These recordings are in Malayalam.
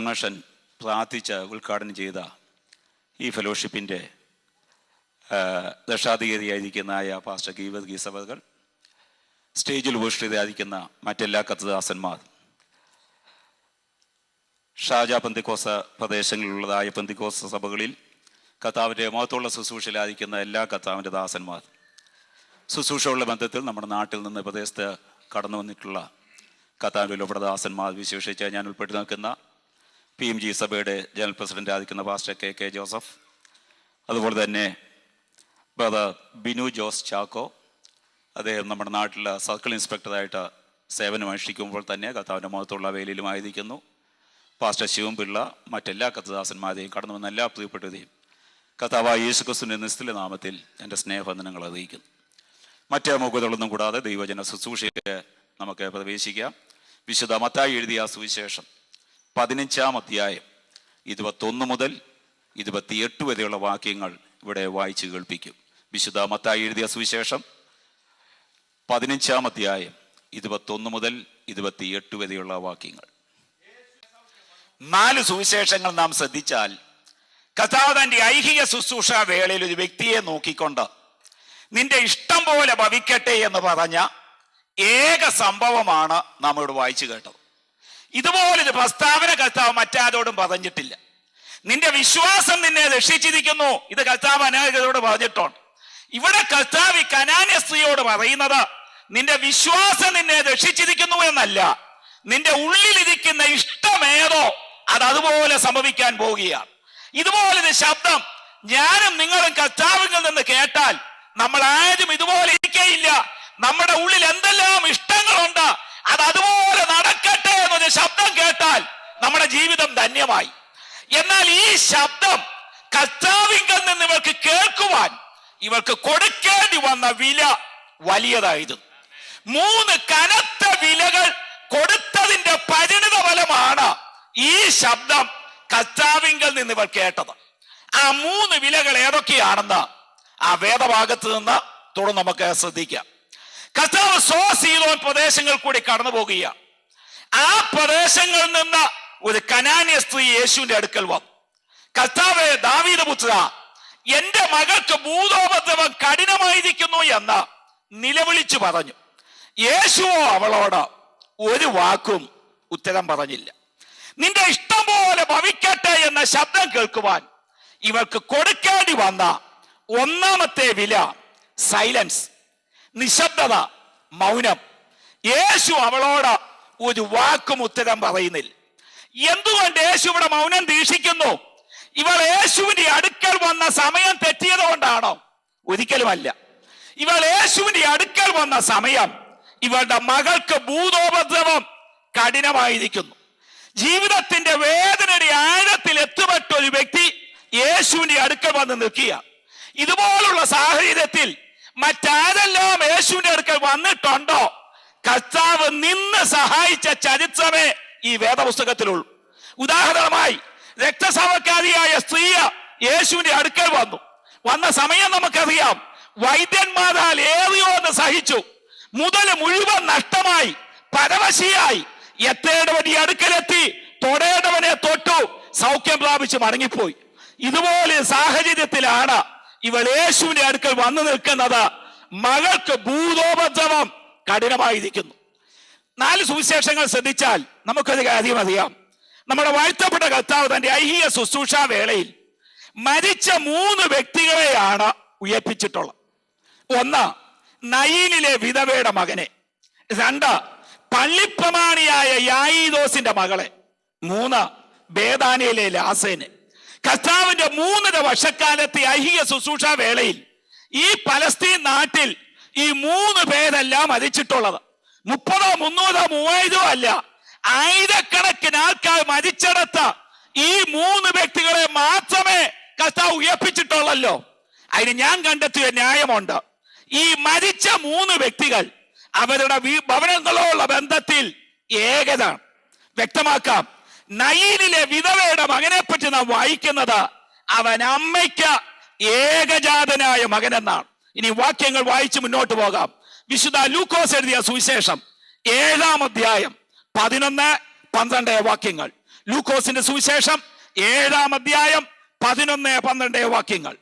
കൺവെൻഷൻ പ്രാർത്ഥിച്ച് ഉദ്ഘാടനം ചെയ്ത ഈ ഫെലോഷിപ്പിൻ്റെ രക്ഷാധികാരിയായിരിക്കുന്നതായ പാസ്റ്റർ ഗീവത് ഗീസവകൾ, സ്റ്റേജിൽ ഉപേക്ഷിതരായിരിക്കുന്ന മറ്റെല്ലാ കർത്തദാസന്മാർ, ഷാജ പെന്തിക്കോസ പ്രദേശങ്ങളിലുള്ളതായ പെന്തിക്കോസ സഭകളിൽ കർത്താവിൻ്റെ മഹത്വമുള്ള ശുശ്രൂഷയിലായിരിക്കുന്ന എല്ലാ കർത്താവിൻ്റെ ദാസന്മാർ, ശുശ്രൂഷയുള്ള ബന്ധത്തിൽ നമ്മുടെ നാട്ടിൽ നിന്ന് പ്രദേശത്ത് കടന്നു വന്നിട്ടുള്ള കർത്താവിൻ്റെ വിലപ്പെട്ട വിശേഷിച്ച് ഞാൻ ഉൾപ്പെട്ട് നിൽക്കുന്ന PMG സഭയുടെ ജനറൽ പ്രസിഡന്റ് ആയിരിക്കുന്ന പാസ്റ്റർ KK ജോസഫ്, അതുപോലെ തന്നെ ബ്രദർ ബിനു ജോസ് ചാക്കോ, അദ്ദേഹം നമ്മുടെ നാട്ടിൽ സർക്കിൾ ഇൻസ്പെക്ടറായിട്ട് സേവനം അനുഷ്ഠിക്കുമ്പോൾ തന്നെ കർത്താവിൻ്റെ മഹത്വമുള്ള വേലയിലുമായിരിക്കുന്നു. പാസ്റ്റർ ശിവൻപിള്ള, മറ്റെല്ലാ കർത്തദാസന്മാരെയും കടന്നു വന്ന എല്ലാ പ്രിയപ്പെട്ടവരെയും കർത്താവായ യേശുക്രിസ്തുവിന്റെ നിസ്തുല നാമത്തിൽ എൻ്റെ സ്നേഹബന്ധനങ്ങൾ അറിയിക്കുന്നു. മറ്റേ മുഖതകളൊന്നും കൂടാതെ ദൈവജന ശുശ്രൂഷയ്ക്ക് നമുക്ക് പ്രവേശിക്കാം. വിശുദ്ധ മത്തായി എഴുതിയ സുവിശേഷം 15-ാം അധ്യായം 21 മുതൽ 28 വരെയുള്ള വാക്യങ്ങൾ ഇവിടെ വായിച്ചു കേൾപ്പിക്കും. വിശുദ്ധ മത്തായി എഴുതിയ സുവിശേഷം 15-ാം അധ്യായം 21 മുതൽ 28 വരെയുള്ള വാക്യങ്ങൾ. 4 സുവിശേഷങ്ങൾ നാം ശ്രദ്ധിച്ചാൽ കർത്താവ് തന്റെ ഐഹിക ശുശ്രൂഷ വേളയിൽ ഒരു വ്യക്തിയെ നോക്കിക്കൊണ്ട് നിന്റെ ഇഷ്ടം പോലെ ഭവിക്കട്ടെ എന്ന് പറഞ്ഞ ഏക സംഭവമാണ് നാം ഇവിടെ വായിച്ചു കേട്ടത്. ഇതുപോലൊരു പ്രസ്താവന കർത്താവ് മറ്റാരോടും പറഞ്ഞിട്ടില്ല. നിന്റെ വിശ്വാസം നിന്നെ രക്ഷിച്ചിരിക്കുന്നു, ഇത് കർത്താവ് അനേകരോട് പറഞ്ഞിട്ടുണ്ട്. ഇവിടെ കർത്താവ് ഈ കനാന്യ സ്ത്രീയോട് പറയുന്നത് നിന്റെ വിശ്വാസം നിന്നെ രക്ഷിച്ചിരിക്കുന്നു എന്നല്ല, നിന്റെ ഉള്ളിലിരിക്കുന്ന ഇഷ്ടമേതോ അത് അതുപോലെ സംഭവിക്കാൻ പോവുകയാണ്. ഇതുപോലൊരു ശബ്ദം ഞാനും നിങ്ങളും കർത്താവിൽ നിന്ന് കേട്ടാൽ നമ്മൾ ആരും ഇതുപോലെ ഇരിക്കയില്ല. നമ്മുടെ ഉള്ളിൽ എന്തെല്ലാം ഇഷ്ടങ്ങളുണ്ട് അത് അതുപോലെ നടക്കട്ടെ എന്നൊരു ശബ്ദം കേട്ടാൽ നമ്മുടെ ജീവിതം ധന്യമായി. എന്നാൽ ഈ ശബ്ദം കർത്താവിങ്കൽ നിന്ന് ഇവർക്ക് കേൾക്കുവാൻ ഇവർക്ക് കൊടുക്കേണ്ടി വന്ന വില വലിയതായിരുന്നു. 3 കനത്ത വിലകൾ കൊടുത്തതിന്റെ പരിണിത ഫലമാണ് ഈ ശബ്ദം കർത്താവിങ്കൽ നിന്ന് ഇവർ കേട്ടത്. ആ 3 വിലകൾ ഏതൊക്കെയാണെന്ന് ആ വേദഭാഗത്ത് നിന്ന് തുടർന്ന് നമുക്ക് ശ്രദ്ധിക്കാം. കർത്താവ് സീദോൻ പ്രദേശങ്ങൾ കൂടി കടന്നു പോകുകയാണ്. ആ പ്രദേശങ്ങളിൽ നിന്ന് ഒരു കനാന്യ സ്ത്രീ യേശുവിന്റെ അടുക്കൽ വന്നു. കർത്താവേ, ദാവീദ് പുത്ര, എന്റെ മകൾക്ക് ഭൂതോപദ്രവം കഠിനമായിരിക്കുന്നു എന്ന് നിലവിളിച്ചു പറഞ്ഞു. യേശുവോ അവളോട് ഒരു വാക്കും ഉത്തരം പറഞ്ഞില്ല. നിന്റെ ഇഷ്ടം പോലെ ഭവിക്കട്ടെ എന്ന ശബ്ദം കേൾക്കുവാൻ ഇവർക്ക് കൊടുക്കേണ്ടി വന്ന ഒന്നാമത്തെ വില സൈലൻസ്, നിശബ്ദത, മൗനം. യേശു അവളോട് ഒരു വാക്കും ഉത്തരം പറയുന്നില്ല. എന്തുകൊണ്ട് യേശു ഇവിടെ മൗനം ദീക്ഷിക്കുന്നു? ഇവൾ യേശുവിന്റെ അടുക്കൽ വന്ന സമയം തെറ്റിയത് കൊണ്ടാണോ? ഒരിക്കലുമല്ല. ഇവൾ യേശുവിന്റെ അടുക്കൽ വന്ന സമയം ഇവളുടെ മകൾക്ക് ഭൂതോപദ്രവം കഠിനമായിരിക്കുന്നു. ജീവിതത്തിന്റെ വേദനയുടെ ആഴത്തിൽ എത്തുപെട്ട ഒരു വ്യക്തി യേശുവിന്റെ അടുക്കൽ വന്ന് നിൽക്കുക. ഇതുപോലുള്ള സാഹചര്യത്തിൽ മറ്റാരെല്ലാം യേശുവിന്റെ അടുക്കൽ വന്നിട്ടുണ്ടോ? കർത്താവ് നിന്ന് സഹായിച്ച ചരിത്രമേ ഈ വേദപുസ്തകത്തിലുള്ളൂ. ഉദാഹരണമായി രക്തസ്രാവക്കാരിയായ സ്ത്രീ യേശുവിന്റെ അടുക്കൽ വന്ന സമയം നമുക്കറിയാം. വൈദ്യന്മാരാൽ ഏറിയോ എന്ന് സഹിച്ചു, മുതൽ മുഴുവൻ നഷ്ടമായി, പരവശിയായി. എത്തേണ്ടവൻ ഈ അടുക്കലെത്തി, തൊടേണ്ടവനെ തൊട്ടു, സൗഖ്യം പ്രാപിച്ച് മടങ്ങിപ്പോയി. ഇതുപോലെ സാഹചര്യത്തിലാണ് ഇവൾ യേശുവിന്റെ അടുക്കൽ വന്നു നിൽക്കുന്നത്. മകൾക്ക് ഭൂതോപദ്രവം കഠിനമായിരിക്കുന്നു. 4 സുവിശേഷങ്ങൾ ശ്രദ്ധിച്ചാൽ നമുക്കൊരു കാര്യം അറിയാം. നമ്മുടെ വാഴ്ത്തപ്പെട്ട കർത്താവ് തന്റെ ഐഹിക ശുശ്രൂഷ വേളയിൽ മരിച്ച 3 വ്യക്തികളെയാണ് ഉയർപ്പിച്ചിട്ടുള്ളത്. 1, നയീനിലെ വിധവയുടെ മകനെ. 2, പള്ളിപ്രമാണിയായ യായീദോസിന്റെ മകളെ. 3, ബേഥാനിയയിലെ ലാസേനെ. കർത്താവിന്റെ 3.5 വർഷക്കാലത്തെ ഐഹിക ശുശ്രൂഷ വേളയിൽ ഈ പലസ്തീൻ നാട്ടിൽ ഈ 3 പേരല്ല മരിച്ചിട്ടുള്ളത്. 30, 300, 3000 അല്ല, ആയിരക്കണക്കിന് ആൾക്കാർ മരിച്ചെടുത്ത ഈ 3 വ്യക്തികളെ മാത്രമേ കർത്താവ് ഉയർപ്പിച്ചിട്ടുള്ളല്ലോ. അതിന് ഞാൻ കണ്ടെത്തിയ ന്യായമുണ്ട്. ഈ മരിച്ച 3 വ്യക്തികൾ അവരുടെ ഭവനങ്ങളോടുള്ള ബന്ധത്തിൽ ഏകതാണ്. വ്യക്തമാക്കാം. നയീനിലെ വിധവയുടെ മകനെ പറ്റി നാം വായിക്കുന്നത് അവൻ അമ്മയ്ക്ക് ഏകജാതനായ മകൻ എന്നാണ്. ഇനി വാക്യങ്ങൾ വായിച്ച് മുന്നോട്ട് പോകാം. വിശുദ്ധ ലൂക്കോസ് എഴുതിയ സുവിശേഷം 7-ാം അധ്യായം 11-12 വാക്യങ്ങൾ. ലൂക്കോസിന്റെ സുവിശേഷം 7-ാം അധ്യായം 11-12 വാക്യങ്ങൾ.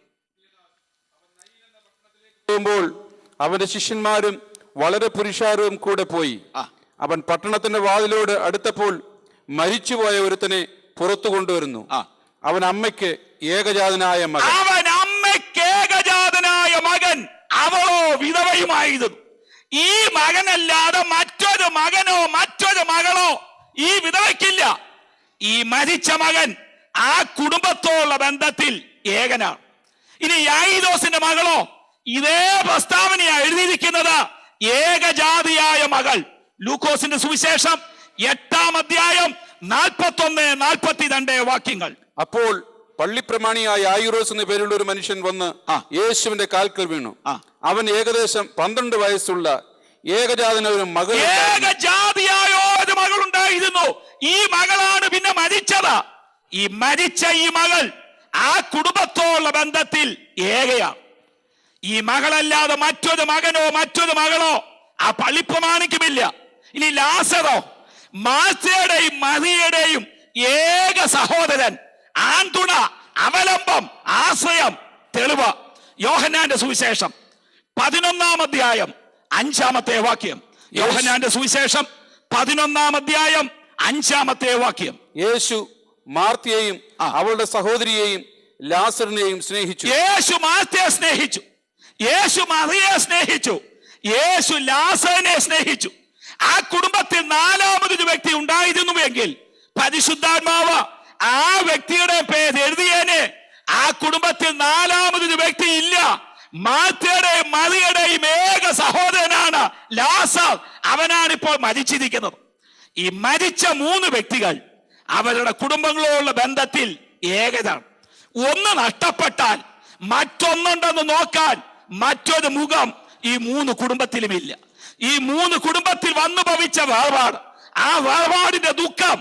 അവന്റെ ശിഷ്യന്മാരും വളരെ പുരുഷാരവും കൂടെ പോയി. അവൻ പട്ടണത്തിന്റെ വാതിലോട് അടുത്തപ്പോൾ മരിച്ചുപോയ ഒരുത്തനെ പുറത്തു കൊണ്ടുവരുന്നു. അവൻ അമ്മയ്ക്ക് ഏകജാതനായ മകൻ, അവളോ വിധവയുമായിരുന്നു. ഈ മകനല്ലാതെ മറ്റൊരു മകനോ മറ്റൊരു മകളോ ഈ വിധവയ്ക്കില്ല. ഈ മരിച്ച മകൻ ആ കുടുംബത്തോടുള്ള ബന്ധത്തിൽ ഏകനാണ്. ഇനി യായിദോസിന്റെ മകളോ ഇതേ പ്രസ്താവനയാ എഴുതിയിരിക്കുന്നത്, ഏകജാതിയായ മകൾ. ലൂക്കോസിന്റെ സുവിശേഷം 8-ാം അധ്യായം 41-42 വാക്യങ്ങൾ. അപ്പോൾ പള്ളിപ്രമാണിയായ യായിറോസ് എന്ന പേരുള്ള ഒരു മനുഷ്യൻ വന്ന് യേശുവിന്റെ കാൽക്കൽ വീണു. അവൻ ഏകദേശം 12 വയസ്സുള്ള ഏകജാതനായ ഒരു മകളുണ്ടായിരുന്നു. ഈ മകളാണ് പിന്നെ മരിച്ചത്. ഈ മരിച്ച ഈ മകൾ ആ കുടുംബത്തോടുള്ള ബന്ധത്തിൽ ഏകയാണ്. ഈ മകളല്ലാതെ മറ്റൊരു മകനോ മറ്റൊരു മകളോ ആ പള്ളിപ്രമാണിക്കുമില്ല. ഇനി ലാസറോ, മാർത്തയുടെയും മറിയയുടെയും ഏക സഹോദരൻ, ആൺതുണ, അവലംബം, ആശ്രയം, തെളിവ്. യോഹന്നാന്റെ സുവിശേഷം 11-ാം അധ്യായം 5-ാമത്തെ വാക്യം. യോഹന്നാന്റെ സുവിശേഷം 11-ാം അധ്യായം 5-ാമത്തെ വാക്യം. യേശു മാർത്തയെയും അവളുടെ സഹോദരിയെയും ലാസറിനെയും സ്നേഹിച്ചു. യേശു മാർത്തയെ സ്നേഹിച്ചു, യേശു മറിയയെ സ്നേഹിച്ചു, യേശു ലാസറിനെ സ്നേഹിച്ചു. ആ കുടുംബത്തിൽ 4-മതൊരു വ്യക്തി ഉണ്ടായിരുന്നുവെങ്കിൽ പരിശുദ്ധാത്മാവ് ആ വ്യക്തിയുടെ പേര് എഴുതിയേനെ. ആ കുടുംബത്തിൽ 4-മതൊരു വ്യക്തി ഇല്ല. മാർത്തയുടെയും മറിയയുടെയും ഏക സഹോദരനാണ് ലാസർ. അവനാണ് ഇപ്പോൾ മരിച്ചിരിക്കുന്നത്. ഈ മരിച്ച 3 വ്യക്തികൾ അവരുടെ കുടുംബങ്ങളോടുള്ള ബന്ധത്തിൽ ഏകതാണ്. ഒന്ന് നഷ്ടപ്പെട്ടാൽ മറ്റൊന്നുണ്ടെന്ന് നോക്കാൻ മറ്റൊരു മുഖം ഈ 3 കുടുംബത്തിലുമില്ല. ഈ 3 കുടുംബത്തിൽ വന്നു ഭവിച്ച വേർപാട്, ആ വേർപാടിന്റെ ദുഃഖം,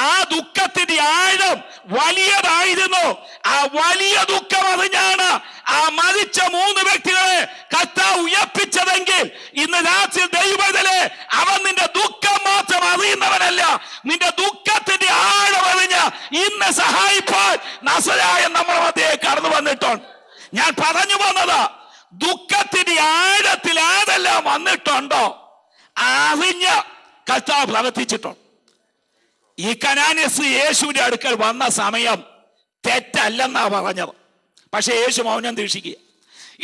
ആ ദുഃഖത്തിന്റെ ആഴം വലിയതായിരുന്നു. ആ വലിയ ദുഃഖം അറിഞ്ഞാണ് ആ മരിച്ച 3 വ്യക്തികളെ കർത്താവ് ഉയർപ്പിച്ചതെങ്കിൽ ഇന്ന് രാത്രി ദൈവത്തിലെ അവൻ നിന്റെ ദുഃഖം മാത്രം അറിയുന്നവനല്ല, നിന്റെ ദുഃഖത്തിന്റെ ആഴം അറിഞ്ഞ് ഇന്ന് സഹായിപ്പാൻ നസറായ നമ്മുടെ മധ്യേ കടന്നു വന്നിട്ടുണ്ട്. ഞാൻ പറഞ്ഞു വന്നത്, ദുഃഖത്തിന്റെ ആഴത്തിൽ ആരെല്ലാം വന്നിട്ടുണ്ടോ അറിഞ്ഞ് കർത്താവ് പ്രവർത്തിച്ചിട്ടുണ്ട്. ഈ കനാന്യസ് യേശുവിന്റെ അടുക്കൽ വന്ന സമയം തെറ്റല്ലെന്നാ പറഞ്ഞത്. പക്ഷെ യേശു മൗനം ദീക്ഷിക്കുക.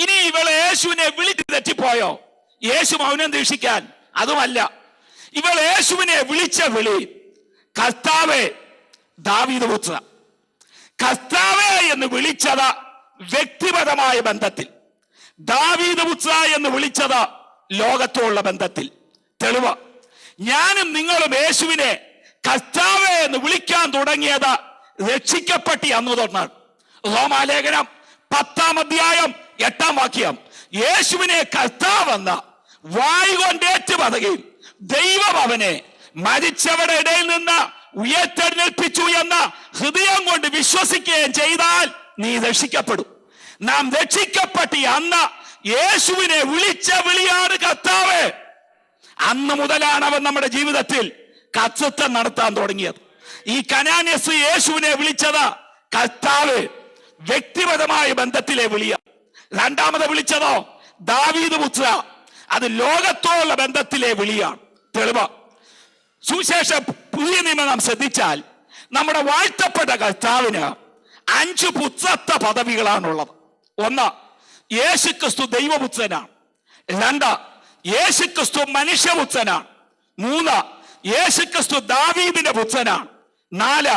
ഇനി ഇവളെ യേശുവിനെ വിളിച്ച് തെറ്റിപ്പോയോ? യേശു മൗനം ദീക്ഷിക്കാൻ അതുമല്ല. ഇവൾ യേശുവിനെ വിളിച്ച വിളി, കർത്താവേ ദാവീദ് പുത്ര. കർത്താവേ എന്ന് വിളിച്ചത് വ്യക്തിപരമായ ബന്ധത്തിൽ, ദാവീദ് പുത്ര എന്ന് വിളിച്ചത് ലോകത്തോടുള്ള ബന്ധത്തിൽ. തെളിവ്, ഞാനും നിങ്ങളും യേശുവിനെ കർത്താവേ എന്ന് വിളിക്കാൻ തുടങ്ങിയത് രക്ഷിക്കപ്പെട്ടി അന്നു തൊട്ടാണ്. റോമാലേഖനം 10-ാം അധ്യായം 8-ാം വാക്യം. യേശുവിനെ കർത്താവെന്ന വായ് കൊണ്ട് ഏറ്റുപറയുകയും ദൈവം അവനെ മരിച്ചവരുടെ ഇടയിൽ നിന്ന് ഉയർത്തെഴുന്നേൽപ്പിച്ചു എന്ന് ഹൃദയം കൊണ്ട് വിശ്വസിക്കുകയും ചെയ്താൽ നീ രക്ഷിക്കപ്പെടും. നാം രക്ഷിക്കപ്പെട്ടി അന്ന് യേശുവിനെ വിളിച്ച വിളിയാണ് കർത്താവേ. അന്ന് മുതലാണ് അവൻ നമ്മുടെ ജീവിതത്തിൽ കർത്തൃത്വം നടത്താൻ തുടങ്ങിയത്. ഈ കനാന്യസ് യേശുവിനെ വിളിച്ചത് കർത്താവ് വ്യക്തിപരമായ ബന്ധത്തിലെ വിളിയ. രണ്ടാമത് വിളിച്ചതോ ദാവീദ് പുത്ര, അത് ലോകത്തോടുള്ള ബന്ധത്തിലെ വിളിയാണ്. തെളിവ്, സുവിശേഷം പുതിയ നിയമം നാം ശ്രദ്ധിച്ചാൽ നമ്മുടെ വാഴ്ത്തപ്പെട്ട കർത്താവിന് 5 പുത്രത്വ പദവികളാണുള്ളത്. 1, യേശുക്രിസ്തു ദൈവപുത്രനാണ്. 2, യേശുക്രിസ്തു മനുഷ്യപുത്രനാണ്. 3, യേശുക്രിസ്തു ദാവീദിന്റെ പുത്രനാണ്. 4,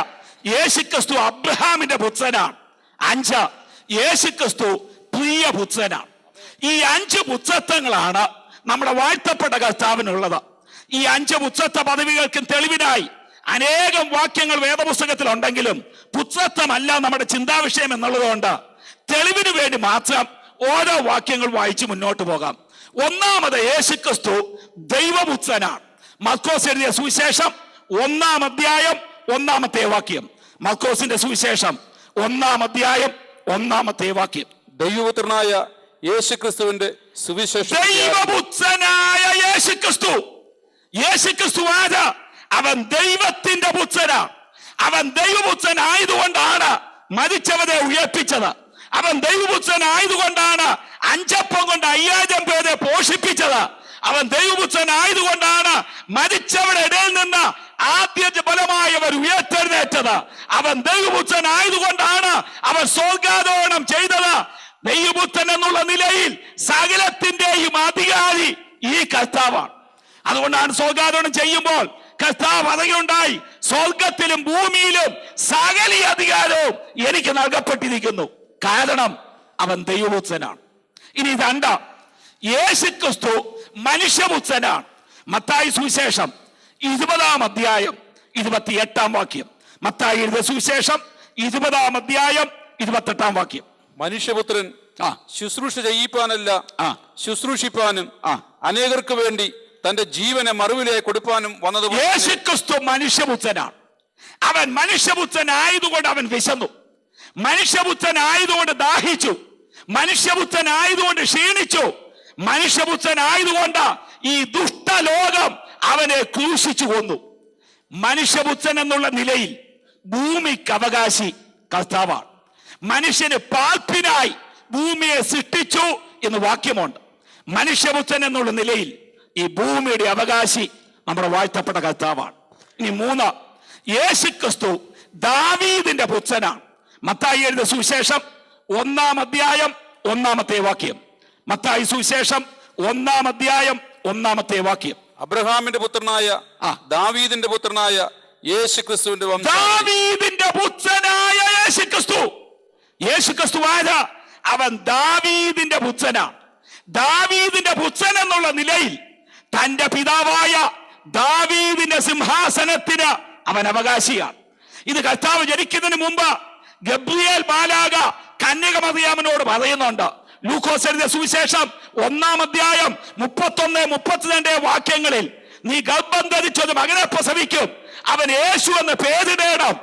യേശുക്രിസ്തു അബ്രഹാമിന്റെ പുത്രനാണ്. 5, യേശുക്രിസ്തു പ്രിയപുത്രനാണ്. ഈ 5 പുത്രത്വങ്ങളാണ് നമ്മുടെ വാഴ്ത്തപ്പെട്ട കർത്താവിനുള്ളത്. ഈ 5 പുത്രത്വ പദവികൾക്കും തെളിവിനായി അനേകം വാക്യങ്ങൾ വേദപുസ്തകത്തിൽ ഉണ്ടെങ്കിലും പുത്രത്വമല്ല നമ്മുടെ ചിന്താവിഷയം എന്നുള്ളതുകൊണ്ട് തെളിവിന് വേണ്ടി മാത്രം ഓരോ വാക്യങ്ങൾ വായിച്ച് മുന്നോട്ട് പോകാം. ഒന്നാമത് യേശുക്രിസ്തു ദൈവപുത്രനാണ്. മർക്കോസ് എഴുതിയ സുവിശേഷം 1-ാം അധ്യായം 1-ാമത്തെ വാക്യം. മർക്കോസിന്റെ സുവിശേഷം 1-ാം അധ്യായം 1-ാമത്തെ വാക്യം. ദൈവപുത്രനായ യേശുക്രിസ്തുവിന്റെ സുവിശേഷം. ദൈവപുത്രനായ യേശുക്രിസ്തു. യേശുക്രിസ്തു ആര്? അവൻ ദൈവത്തിന്റെ പുത്രനാണ്. അവൻ ദൈവപുത്രനായതുകൊണ്ടാണ് മരിച്ചവരെ ഉയർപ്പിച്ചത്. അവൻ ദൈവപുത്രനായതുകൊണ്ടാണ് 5 അപ്പം കൊണ്ട് 5000 പേരെ പോഷിപ്പിച്ചത്. അവൻ ദൈവപുത്രനായതുകൊണ്ടാണ് മരിച്ചവരുടെ ഇടയിൽ നിന്ന് ആദ്യ ബലമായവർ ഉയർത്തെഴുന്നേറ്റത്. അവൻ ദൈവപുത്രനായതുകൊണ്ടാണ് അവൻ സ്വർഗ്ഗാരോഹണം ചെയ്തത്. ദൈവപുത്രൻ എന്നുള്ള നിലയിൽ സകലത്തിന്റെയും അധികാരി ഈ കർത്താവാണ്. അതുകൊണ്ടാണ് സ്വർഗ്ഗാരോഹണം ചെയ്യുമ്പോൾ കർത്താവ് പറയുകയുണ്ടായി, സ്വർഗത്തിലും ഭൂമിയിലും സകല അധികാരവും എനിക്ക് നൽകപ്പെട്ടിരിക്കുന്നു. കാരണം അവൻ ദൈവപുത്രനാണ്. ഇനി 2, യേശുക്രിസ്തു മനുഷ്യപുത്രനാണ്. മത്തായി സുവിശേഷം 20-ാം അധ്യായം 28-ാം വാക്യം. മത്തായി എഴുതിയ സുവിശേഷം 20-ാം അധ്യായം 28-ാം വാക്യം. മനുഷ്യപുത്രൻ ശുശ്രൂഷ ചെയ്യിപ്പാനല്ല, ശുശ്രൂഷിപ്പാനും അനേകർക്ക് വേണ്ടി തന്റെ ജീവനെ മറുവിലായി കൊടുപ്പാനും വന്നത്. യേശുക്രിസ്തു മനുഷ്യപുത്രനാണ്. അവൻ മനുഷ്യപുത്രനായതുകൊണ്ട് അവൻ വിശന്നു, മനുഷ്യപുത്രനായതുകൊണ്ട് ദാഹിച്ചു, മനുഷ്യപുത്രനായതുകൊണ്ട് ക്ഷീണിച്ചു, മനുഷ്യപുത്രനായതുകൊണ്ട് ഈ ദുഷ്ടലോകം അവനെ ക്രൂശിച്ചു കൊന്നു. മനുഷ്യപുത്രൻ എന്നുള്ള നിലയിൽ ഭൂമിക്ക് അവകാശി കർത്താവാണ്. മനുഷ്യന് പാർപ്പിനായി ഭൂമിയെ സൃഷ്ടിച്ചു എന്ന് വാക്യമുണ്ട്. മനുഷ്യപുത്രൻ എന്നുള്ള നിലയിൽ ഈ ഭൂമിയുടെ അവകാശി നമ്മുടെ വാഴ്ത്തപ്പെട്ട കർത്താവാണ്. ഇനി 3, യേശുക്രിസ്തു ദാവീദിന്റെ പുത്രനാണ്. മത്തായി എഴുതിയ സുവിശേഷം 1-ാം അധ്യായം 1-ാമത്തെ വാക്യം. മത്തായി സുവിശേഷം 1-ാം അധ്യായം 1-ാമത്തെ വാക്യം. അബ്രഹാമിന്റെ പുത്രനായ ദാവീദിന്റെ പുത്രനായ യേശുക്രിസ്തുവിന്റെ ദാവീദിന്റെ പുത്രനായ യേശുക്രിസ്തു. യേശുക്രിസ്തു ആരാ? അവൻ ദാവീദിന്റെ പുത്രനാണ്. ദാവീദിന്റെ പുത്രൻ എന്നുള്ള നിലയിൽ തന്റെ പിതാവായ ദാവീദിന്റെ സിംഹാസനത്തിന് അവൻ അവകാശിയാണ്. ഇത് കർത്താവ് ജനിക്കുന്നതിന് മുമ്പ് ഗബ്രിയേൽ മാലാഖ കന്യകമറിയാമിനോട് പറയുന്നുണ്ട്. ലൂക്കോസ് എഴുതിയ സുവിശേഷം 1-ാം അധ്യായം 31-32 വാക്യങ്ങളിൽ, നീ ഗർഭം ധരിച്ചൊരു മകനെ പ്രസവിക്കും, അവൻ യേശു എന്ന് പേരിടേണം,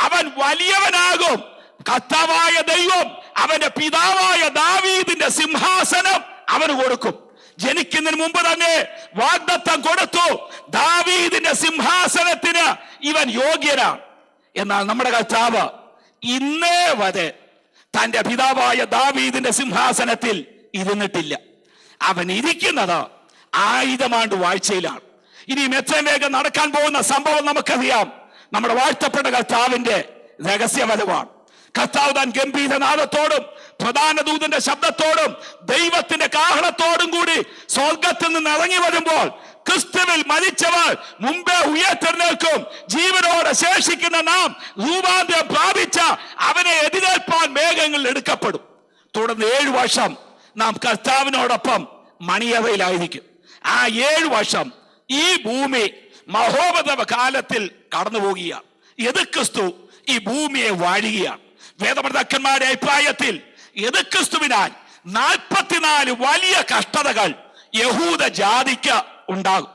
അവൻ വലിയവനാകും, കർത്താവായ ദൈവം അവന്റെ പിതാവായ ദാവീദിന്റെ സിംഹാസനം അവന് കൊടുക്കും. ജനിക്കുന്നതിന് മുമ്പ് തന്നെ വാഗ്ദത്തം കൊടുത്തു, ദാവീദിന്റെ സിംഹാസനത്തിന് ഇവൻ യോഗ്യനാണ്. എന്നാൽ നമ്മുടെ കർത്താവ് ഇന്നേ വരെ തന്റെ പിതാവായ ദാവീദിന്റെ സിംഹാസനത്തിൽ ഇരുന്നിട്ടില്ല. അവൻ ഇരിക്കുന്നത് 1000 ആണ്ട് വാഴ്ചയിലാണ്. ഇനിയും എത്രയും വേഗം നടക്കാൻ പോകുന്ന സംഭവം നമുക്കറിയാം. നമ്മുടെ വാഴ്ത്തപ്പെട്ട കർത്താവിന്റെ രഹസ്യവരവാണ്. കർത്താവ് താൻ ഗംഭീരനാദത്തോടും പ്രധാന ദൂതന്റെ ശബ്ദത്തോടും ദൈവത്തിന്റെ കാഹളത്തോടും കൂടി സ്വർഗത്തിൽ നിന്ന് ഇറങ്ങി വരുമ്പോൾ ക്രിസ്തുവിൽ മരിച്ചവർ മുമ്പേ ഉയർത്തെഴുന്നേൽക്കും. ജീവനോടെ ശേഷിക്കുന്ന നാം രൂപാന്തരം പ്രാപിച്ച അവനെ എതിരേൽപ്പാൻ മേഘങ്ങളിൽ എടുക്കപ്പെടും. തുടർന്ന് 7 വർഷം നാം കർത്താവിനോടൊപ്പം മണിയറയിലായിരിക്കും. ആ 7 വർഷം ഈ ഭൂമി മഹോപദ്രവ കാലത്തിൽ കടന്നു പോകുകയാണ്. എതിർക്രിസ്തു ഈ ഭൂമിയെ വാഴുകയാണ്. വേദപണ്ഡിതന്മാരുടെ അഭിപ്രായത്തിൽ എതിർക്രിസ്തുവിനാൽ 44 വലിയ കഷ്ടതകൾ യഹൂദ ജാതിക്ക് ഉണ്ടാകും.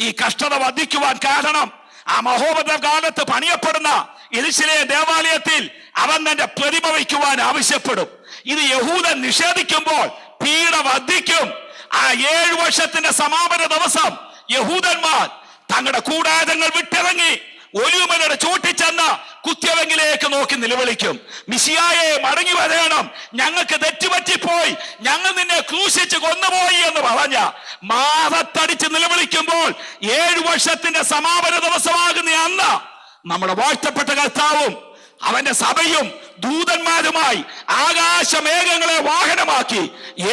ഈ കഷ്ടത വർദ്ധിക്കുവാൻ കാരണം ആ മഹോപദ്രവ കാലത്ത് പണിയപ്പെടുന്ന യെരൂശലേം ദേവാലയത്തിൽ അവൻ തന്റെ പ്രതിമ വയ്ക്കുവാൻ ആവശ്യപ്പെടും. ഇത് യഹൂദൻ നിഷേധിക്കുമ്പോൾ പീഡ വർദ്ധിക്കും. ആ 7 വർഷത്തിന്റെ സമാപന ദിവസം യഹൂദന്മാർ തങ്ങളുടെ കൂടാരങ്ങൾ വിട്ടിറങ്ങി ഒലിവുമലയുടെ ചോട്ടിൽ ചെന്ന് കുത്യവെങ്കിലേക്ക് നോക്കി നിലവിളിക്കും, മിശിഹായെ മടങ്ങി വരണം, ഞങ്ങൾക്ക് തെറ്റുപറ്റിപ്പോയി, ഞങ്ങൾ നിന്നെ ക്രൂശിച്ച് കൊന്നുപോയി എന്ന് പറഞ്ഞ മാറത്തടിച്ച് നിലവിളിക്കുമ്പോൾ 7 വർഷത്തിന്റെ സമാപന ദിവസമാകുന്ന അന്ന് നമ്മുടെ വാഴ്ത്തപ്പെട്ട കർത്താവും അവന്റെ സഭയും ദൂതന്മാരുമായി ആകാശമേഘങ്ങളെ വാഹനമാക്കി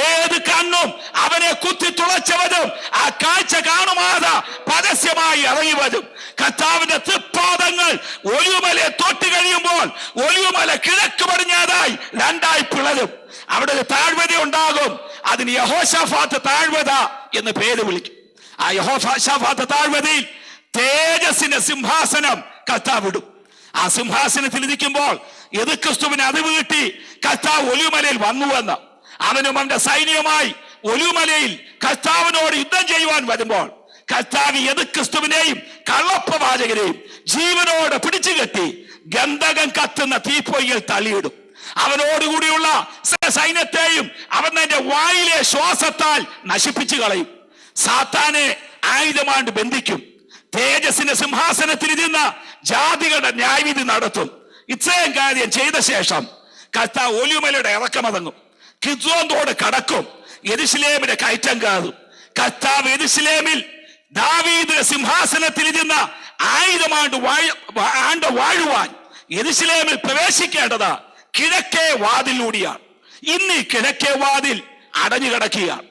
ഏത് കണ്ണും അവനെ കുത്തി തുളച്ചവരും ആ കാഴ്ച കാണുമാതെ പരസ്യമായി ഇറങ്ങി വരും. കർത്താവിന്റെ തൃപ്പാദങ്ങൾ ഒലിവുമലയെ തൊട്ട് കഴിയുമ്പോൾ ഒലിവുമല കിഴക്ക് പടിഞ്ഞാറായി 2ആയി പിളരും. അവിടെ ഒരു താഴ്വര ഉണ്ടാകും. അതിന് യഹോശാഫാത്ത് താഴ്വര എന്ന് പേര് വിളിക്കും. ആ യഹോശാഫാത്ത് താഴ്വരയിൽ തേജസ്സിന്റെ സിംഹാസനം കർത്താവ് ഇടും. ആ സിംഹാസനത്തിൽ ഇരിക്കുമ്പോൾ എതിർക്രിസ്തുവിന് അറിവ് കിട്ടി കർത്താവ് ഒലിവുമലയിൽ വന്നുവെന്ന്. അവനും അവന്റെ സൈന്യവുമായി ഒലിവുമലയിൽ കർത്താവിനോട് യുദ്ധം ചെയ്യുവാൻ വരുമ്പോൾ കർത്താവ് എതിർക്രിസ്തുവിനെയും കള്ളപ്രവാചകരെയും ജീവനോട് പിടിച്ചു കെട്ടി ഗന്ധകം കത്തുന്ന തീപ്പൊയ്യിൽ തള്ളിയിടും. അവനോടുകൂടിയുള്ള സൈന്യത്തെയും അവൻ തന്റെ വായിലെ ശ്വാസത്താൽ നശിപ്പിച്ചു കളയും. സാത്താനെ 1000 ആണ്ട് ബന്ധിക്കും. തേജസ്സിന്റെ സിംഹാസനത്തിൽ ഇരുന്ന ജാതികളുടെ ന്യായവിധി നടത്തും. ഇത്രയും കാര്യം ചെയ്ത ശേഷം കർത്താവ് ഒലിവുമലയുടെ ഇറക്കമടങ്ങും, കിദ്രോൻ തോട് കടക്കും, യെരൂശലേമിന്റെ കയറ്റം കയറും. കർത്താവ് യെരൂശലേമിൽ ദാവീദിന്റെ സിംഹാസനത്തിൽ ഇരുന്ന 1000 ആണ്ട് വാഴുവാൻ യെരൂശലേമിൽ പ്രവേശിക്കേണ്ടത് കിഴക്കേ വാതിലൂടെയാണ്. ഇന്ന് ഈ കിഴക്കേ വാതിൽ അടഞ്ഞു കിടക്കുകയാണ്.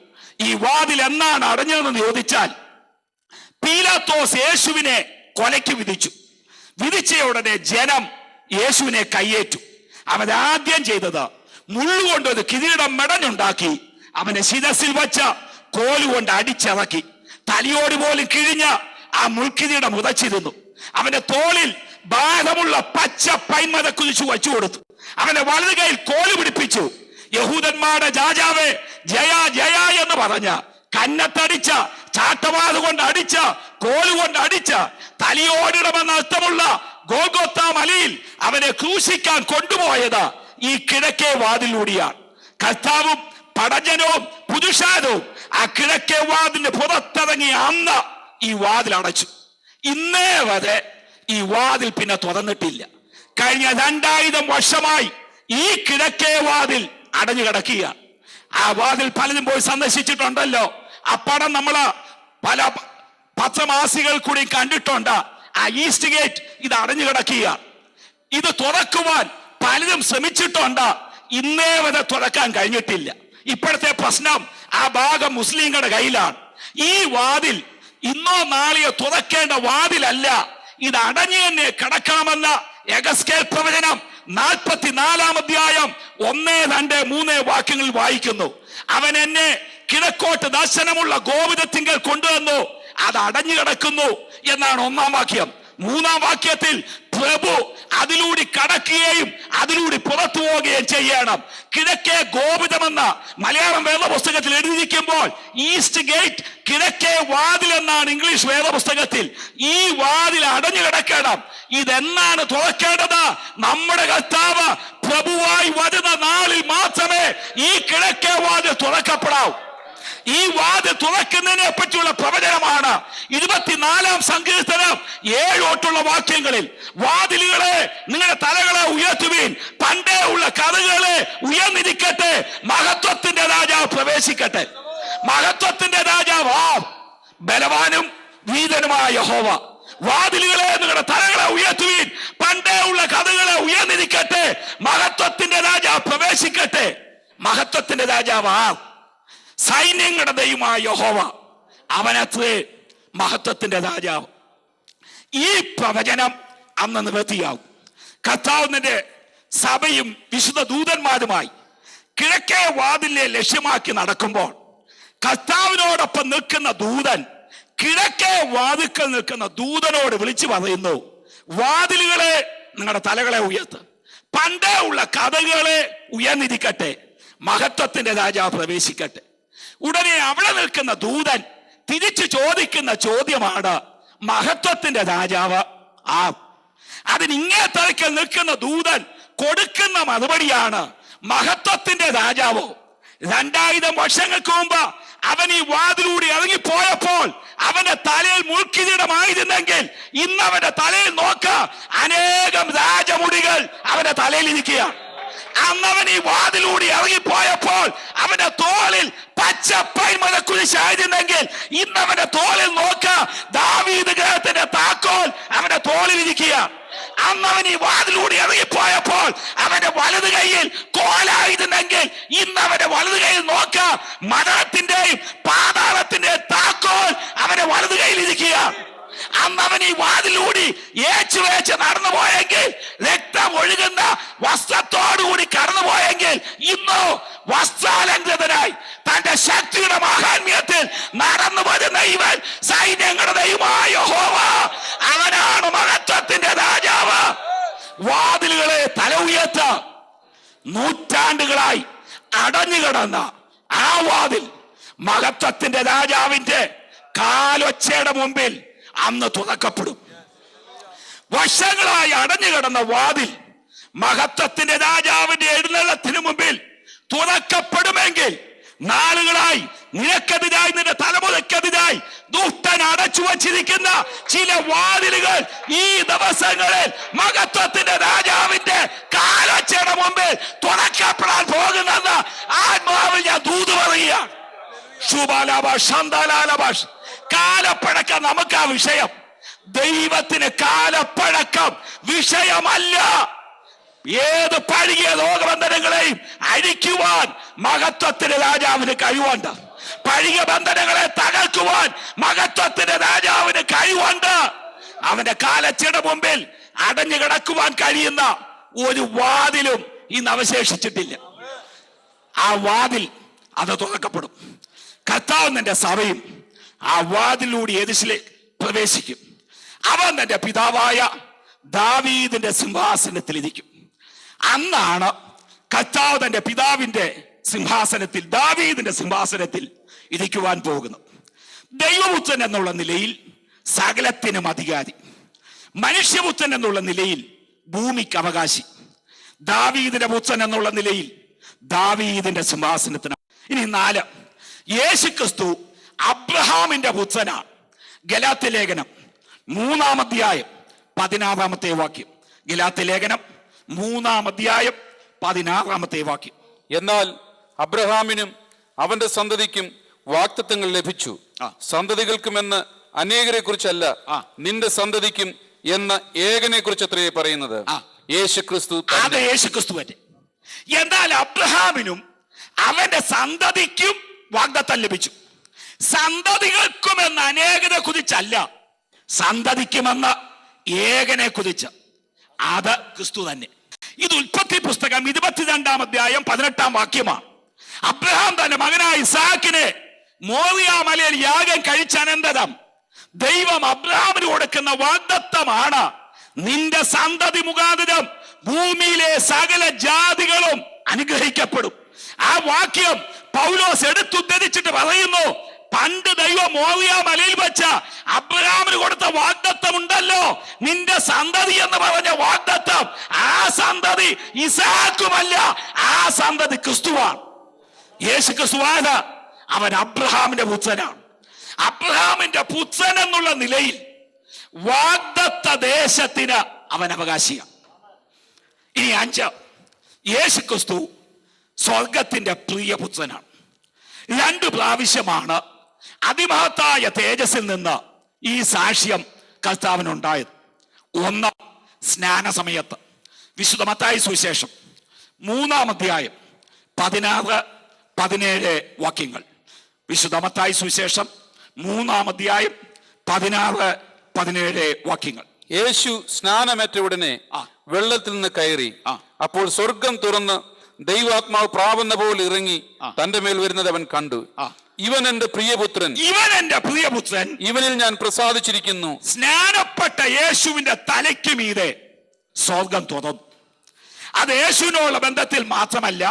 ഈ വാതിൽ എന്നാണ് അടഞ്ഞതെന്ന് ചോദിച്ചാൽ, പീലാത്തോസ് യേശുവിനെ കൊലയ്ക്ക് വിധിച്ച ഉടനെ ജനം യേശുവിനെ കയ്യേറ്റു. അവൻ ആദ്യം ചെയ്തത് മുള്ളുകൊണ്ട് ഒരു കിരീടം മെടഞ്ഞുണ്ടാക്കി അവനെ ശിരസിൽ വച്ച കോലുകൊണ്ട് അടിച്ചിറക്കി. തലയോട് പോലും കിഴിഞ്ഞ ആ മുൾക്കിരീടം ഉതച്ചിരുന്നു. അവന്റെ തോളിൽ ഭാരമുള്ള പച്ച പൈന്മത കുരിശു വച്ചു കൊടുത്തു. അവന്റെ വലതു കൈയിൽ കോല് പിടിപ്പിച്ചു. യഹൂദന്മാരുടെ രാജാവേ ജയ ജയ എന്ന് പറഞ്ഞ കന്നത്തടിച്ച, ചാട്ടവാത് കൊണ്ട് അടിച്ച, കോലുകൊണ്ട് അടിച്ച, തലയോടിടമെന്ന അർത്ഥമുള്ള ഗോൽഗോത്ത മലയിൽ അവനെ ക്രൂശിക്കാൻ കൊണ്ടുപോയത് ഈ കിഴക്കേ വാതിലൂടെയാണ്. കർത്താവും പടജനവും പുരുഷാരവും ആ കിഴക്കേ വാതിലിന് പുറത്തിറങ്ങിയ അന്ന് ഈ വാതിൽ അടച്ചു. ഇന്നേ വരെ ഈ വാതിൽ പിന്നെ തുറന്നിട്ടില്ല. കഴിഞ്ഞ 2000 വർഷമായി ഈ കിഴക്കേ വാതിൽ അടഞ്ഞു കിടക്കുകയാണ്. ആ വാതിൽ പലരും പോയി സന്ദർശിച്ചിട്ടുണ്ടല്ലോ. ആ പടം നമ്മള് പല പത്രമാസികൾ കൂടി കണ്ടിട്ടുണ്ട്. ആ ഈസ്റ്റ് ഗേറ്റ് ഇത് അടഞ്ഞു കിടക്കുകയാണ്. ഇത് തുറക്കുവാൻ പലരും ശ്രമിച്ചിട്ടുണ്ട്, ഇന്നേ വരെ തുറക്കാൻ കഴിഞ്ഞിട്ടില്ല. ഇപ്പോഴത്തെ പ്രശ്നം ആ ഭാഗം മുസ്ലിങ്ങളുടെ കയ്യിലാണ്. ഈ വാതിൽ ഇന്നോ നാളെയോ തുറക്കേണ്ട വാതിലല്ല, ഇത് അടഞ്ഞു തന്നെ കിടക്കണമെന്ന എഗസ്കേൽ പ്രവചനം 44-ാം അധ്യായം 1, 2, 3 വാക്യങ്ങളിൽ വായിക്കുന്നു. അവൻ എന്നെ കിഴക്കോട്ട് ദർശനമുള്ള ഗോപുരത്തിങ്കൽ കൊണ്ടുവന്നു, അത് അടഞ്ഞു കിടക്കുന്നു എന്നാണ് 1-ാം വാക്യം. 3-ാം വാക്യത്തിൽ പ്രഭു അതിലൂടെ കടക്കുകയും അതിലൂടെ പുറത്തു പോവുകയും ചെയ്യണം. കിഴക്കേ ഗോപുരമെന്ന മലയാളം വേദപുസ്തകത്തിൽ എഴുതിയിരിക്കുമ്പോൾ ഈസ്റ്റ് ഗേറ്റ് കിഴക്കേ വാതിൽ എന്നാണ് ഇംഗ്ലീഷ് വേദപുസ്തകത്തിൽ. ഈ വാതിൽ അടഞ്ഞു കിടക്കണം. ഇതെന്നാണ് തുറക്കേണ്ടത്? നമ്മുടെ കർത്താവ് പ്രഭുവായി വരുന്ന നാളിൽ മാത്രമേ ഈ കിഴക്കേ വാതിൽ തുറക്കപ്പെടാവൂ. ഈ വാതിൽ തുറക്കുന്നതിനെ പറ്റിയുള്ള പ്രവചനമാണ് 24-ാം സങ്കീർത്തനം 7 വാക്യങ്ങളിൽ. വാതിലുകളെ നിങ്ങളുടെ തലകളെ ഉയർത്തുവീൻ, പണ്ടേ ഉള്ള കഥകളെ ഉയർന്നിരിക്കട്ടെ, മഹത്വത്തിന്റെ രാജാവ് പ്രവേശിക്കട്ടെ. മഹത്വത്തിന്റെ രാജാവ് ബലവാനും വീരനുമായ യഹോവ. വാതിലുകളെ നിങ്ങളുടെ തലകളെ ഉയർത്തുവീൻ, പണ്ടേ ഉള്ള കഥകളെ ഉയർന്നിരിക്കട്ടെ, മഹത്വത്തിന്റെ രാജാവ് പ്രവേശിക്കട്ടെ. മഹത്വത്തിന്റെ രാജാവ് സൈന്യങ്ങളുടെ ദൈവമായ യഹോവ, അവനത്രേ മഹത്വത്തിന്റെ രാജാവ്. ഈ പ്രവചനം അന്ന് നിവൃത്തിയാവും. കർത്താവിന്റെ സഭയും വിശുദ്ധ ദൂതന്മാരുമായി കിഴക്കേ വാതിലിനെ ലക്ഷ്യമാക്കി നടക്കുമ്പോൾ കർത്താവിനോടൊപ്പം നിൽക്കുന്ന ദൂതൻ കിഴക്കേ വാതിൽക്കൽ നിൽക്കുന്ന ദൂതനോട് വിളിച്ചു പറയുന്നു, വാതിലുകളെ നിങ്ങളുടെ തലകളെ ഉയർത്ത്, പണ്ടേ ഉള്ള കഥകളെ ഉയർന്നിരിക്കട്ടെ, മഹത്വത്തിന്റെ രാജാവ് പ്രവേശിക്കട്ടെ. ഉടനെ അവിടെ നിൽക്കുന്ന ദൂതൻ തിരിച്ചു ചോദിക്കുന്ന ചോദ്യമാണ്, മഹത്വത്തിന്റെ രാജാവ് അതിനിങ്ങേ തലയ്ക്കൽ നിൽക്കുന്ന ദൂതൻ കൊടുക്കുന്ന മറുപടിയാണ്, മഹത്വത്തിന്റെ രാജാവോ 2000 വർഷങ്ങൾക്ക് മുമ്പ് അവൻ ഈ വാതിലൂടെ ഇറങ്ങിപ്പോയപ്പോൾ അവന്റെ തലയിൽ മുൾക്കിരീടമായിരുന്നെങ്കിൽ ഇന്ന് അവന്റെ തലയിൽ നോക്ക അനേകം രാജമുടികൾ അവന്റെ തലയിൽ ഇരിക്കുകയാണ്. അന്നവൻ ഈ വാതിലൂടെ ഇറങ്ങിപ്പോയപ്പോൾ അവന്റെ തോളിൽ പച്ച പൈന്മത കുരിശായിരുന്നെങ്കിൽ ഇന്നവന്റെ തോളിൽ നോക്ക ദാവീദ് ഗൃഹത്തിന്റെ താക്കോൽ അവന്റെ തോളിൽ ഇരിക്കുക. അന്നവൻ ഈ വാതിലൂടെ ഇറങ്ങിപ്പോയപ്പോൾ അവന്റെ വലത് കൈയിൽ കോലായിരുന്നെങ്കിൽ ഇന്നവന്റെ വലത് കൈയിൽ നോക്ക മരണത്തിന്റെയും പാതാളത്തിന്റെയും താക്കോൽ അവന്റെ വലത് കൈയിൽ ഇരിക്കുക. അന്നവൻ ഈ വാതിലൂടി ഏച്ചുവേച്ച് നടന്നു പോയെങ്കിൽ, രക്തം ഒഴുകുന്ന വസ്ത്രത്തോടുകൂടി കടന്നുപോയെങ്കിൽ, ഇന്നോ വസ്ത്രാലങ്കൃതനായി തന്റെ ശക്തിയുടെ മഹാത്മ്യത്തിൽ നടന്നു വരുന്ന ഇവൻ സൈന്യങ്ങളുടെ ദൈവമായ യഹോവ, അവനാണ് മഹത്വത്തിന്റെ രാജാവ്. വാതിലുകളെ തല ഉയർത്ത, നൂറ്റാണ്ടുകളായി അടഞ്ഞു കിടന്ന ആ വാതിൽ മഹത്വത്തിന്റെ രാജാവിന്റെ കാലൊച്ചയുടെ മുമ്പിൽ അന്ന് തുറക്കപ്പെടും. വർഷങ്ങളായി അടഞ്ഞു കിടന്ന വാതിൽ മഹത്വത്തിന്റെ രാജാവിന്റെ എഴുന്നള്ളത്തിന് മുമ്പിൽ തുറക്കപ്പെടുമെങ്കിൽ, നാളുകളായി നിനക്കെതിരായി, നിന്റെ തലമുറക്കെതിരായി ദുഷ്ടൻ അടച്ചു വച്ചിരിക്കുന്ന ചില വാതിലുകൾ ഈ ദിവസങ്ങളിൽ മഹത്വത്തിന്റെ രാജാവിന്റെ കാലൊച്ചയുടെ മുമ്പിൽ തുറക്കപ്പെടാൻ പോകുന്നെന്ന് ആത്മാവിൽ ഞാൻ ദൂത് പറയുകയാണ്. കാലപ്പഴക്കം നമുക്ക് ആ വിഷയം. ദൈവത്തിന് കാലപ്പഴക്കം വിഷയമല്ല. ഏത് പഴകിയ ലോകബന്ധനങ്ങളെയും അഴിക്കുവാൻ മഹത്വത്തിന്റെ രാജാവിന് കഴിവുണ്ട്. പഴകിയ ബന്ധനങ്ങളെ തകർക്കുവാൻ മഹത്വത്തിന്റെ രാജാവിന് കഴിവുണ്ട്. അവന്റെ കാലച്ചയുടെ മുമ്പിൽ അടഞ്ഞു കിടക്കുവാൻ കഴിയുന്ന ഒരു വാതിലും ഇന്ന് അവശേഷിച്ചിട്ടില്ല. ആ വാതിൽ അത് തുറക്കപ്പെടും. കർത്താവ് തന്റെ സഭയും ആ വാതിലൂടെ യെരൂശലേമിൽ പ്രവേശിക്കും. അവൻ തന്റെ പിതാവായ ദാവീദിന്റെ സിംഹാസനത്തിൽ ഇരിക്കും. അന്നാണ് കർത്താവ് തന്റെ പിതാവിന്റെ സിംഹാസനത്തിൽ, ദാവീദിന്റെ സിംഹാസനത്തിൽ ഇരിക്കുവാൻ പോകുന്നത്. ദൈവപുത്രൻ എന്നുള്ള നിലയിൽ സകലത്തിനും അധികാരി, മനുഷ്യപുത്രൻ എന്നുള്ള നിലയിൽ ഭൂമിക്ക് അവകാശി, ദാവീദിന്റെ പുത്രൻ എന്നുള്ള നിലയിൽ ദാവീദിന്റെ സിംഹാസനത്തിന്. ഇനി 4, യേശുക്രിസ്തു അബ്രഹാമിന്റെ പുത്രനാണ്. ഗലാത്യ ലേഖനം 3-ാം അധ്യായം 16-ാമത്തെ വാക്യം. ഗലാത്യ ലേഖനം 3-ാം അധ്യായം 16-ാമത്തെ വാക്യം. എന്നാൽ അബ്രഹാമിനും അവന്റെ സന്തതിക്കും വാഗ്ദത്തങ്ങൾ ലഭിച്ചു. സന്തതികൾക്കുമെന്ന് അനേകരെ കുറിച്ചല്ല, നിന്റെ സന്തതിക്കും എന്ന ഏകനെ കുറിച്ച് അത്രേ പറയുന്നത്. യേശുക്രിസ്തു. അത് യേശുക്രിസ്തു തന്നെ. എന്നാൽ അബ്രഹാമിനും അവന്റെ സന്തതിക്കും വാഗ്ദത്തം ലഭിച്ചു. സന്തതികൾക്കുമെന്ന് അനേകരെ കുറിച്ചല്ല, സന്തതിക്കുമെന്ന ഏകനെ കുറിച്ച്. അത് ക്രിസ്തു തന്നെ. ഇത് ഉൽപ്പത്തി പുസ്തകം 22-ാം അധ്യായം 18-ാം വാക്യമാണ്. അബ്രഹാം തന്റെ മകനായ ഇസാക്കിനെ മോറിയ മലയിൽ യാഗം കഴിച്ച അനന്തരം ദൈവം അബ്രഹാമിന് കൊടുക്കുന്ന വാഗ്ദത്തമാണ്, നിന്റെ സന്തതി മുഖാന്തരം ഭൂമിയിലെ സകല ജാതികളും അനുഗ്രഹിക്കപ്പെടും. ആ വാക്യം പൗലോസ് എടുത്തുദ്ധരിച്ചിട്ട് പറയുന്നു, പണ്ട് ദൈവം മോറിയ മലയിൽ വെച്ച അബ്രഹാമിന് കൊടുത്ത വാഗ്ദത്തം ഉണ്ടല്ലോ, നിന്റെ സന്തതി എന്ന് പറഞ്ഞ വാഗ്ദത്തം, ആ സന്തതി ഇസാക്കുമല്ല, ആ സന്തതി ക്രിസ്തുവാണ്. യേശു ക്രിസ്തുവാണ്. അവൻ അബ്രഹാമിന്റെ പുത്രനാണ്. അബ്രഹാമിന്റെ പുത്രൻ എന്നുള്ള നിലയിൽ വാഗ്ദത്ത ദേശത്തിന് അവൻ അവകാശിയാണ്. ഇനി 5, യേശു ക്രിസ്തു സ്വർഗത്തിന്റെ പ്രിയപുത്രനാണ്. 2 പ്രാവശ്യമാണ് അതിമഹത്തായ തേജസ്സിൽ നിന്ന് ഈ സാക്ഷ്യം കർത്താവിനുണ്ടായത്. 1 സ്നാന സമയത്ത്. വിശുദ്ധ മത്തായി സുവിശേഷം 3-ാം അധ്യായം 16-17 വാക്യങ്ങൾ. വിശുദ്ധ മത്തായി സുവിശേഷം 3-ാം അധ്യായം 16-17 വാക്യങ്ങൾ. യേശു സ്നാനമേറ്റ ഉടനെ വെള്ളത്തിൽ നിന്ന് കയറി. അപ്പോൾ സ്വർഗം തുറന്ന് ദൈവാത്മാവ് പ്രാവുന്ന പോലെ ഇറങ്ങി തന്റെ മേൽ വരുന്നത് അവൻ കണ്ടു. ഇവൻ എന്റെ പ്രിയപുത്രൻ, ഇവൻ എന്റെ പ്രിയപുത്രൻ, ഇവനിൽ ഞാൻ പ്രസാദിച്ചിരിക്കുന്നു. സ്നാനപ്പെട്ട യേശുവിന്റെ തലയ്ക്ക് മീതെ സ്വർഗം തുറന്നു. അത് യേശുവിനുള്ള ബന്ധത്തിൽ മാത്രമല്ല,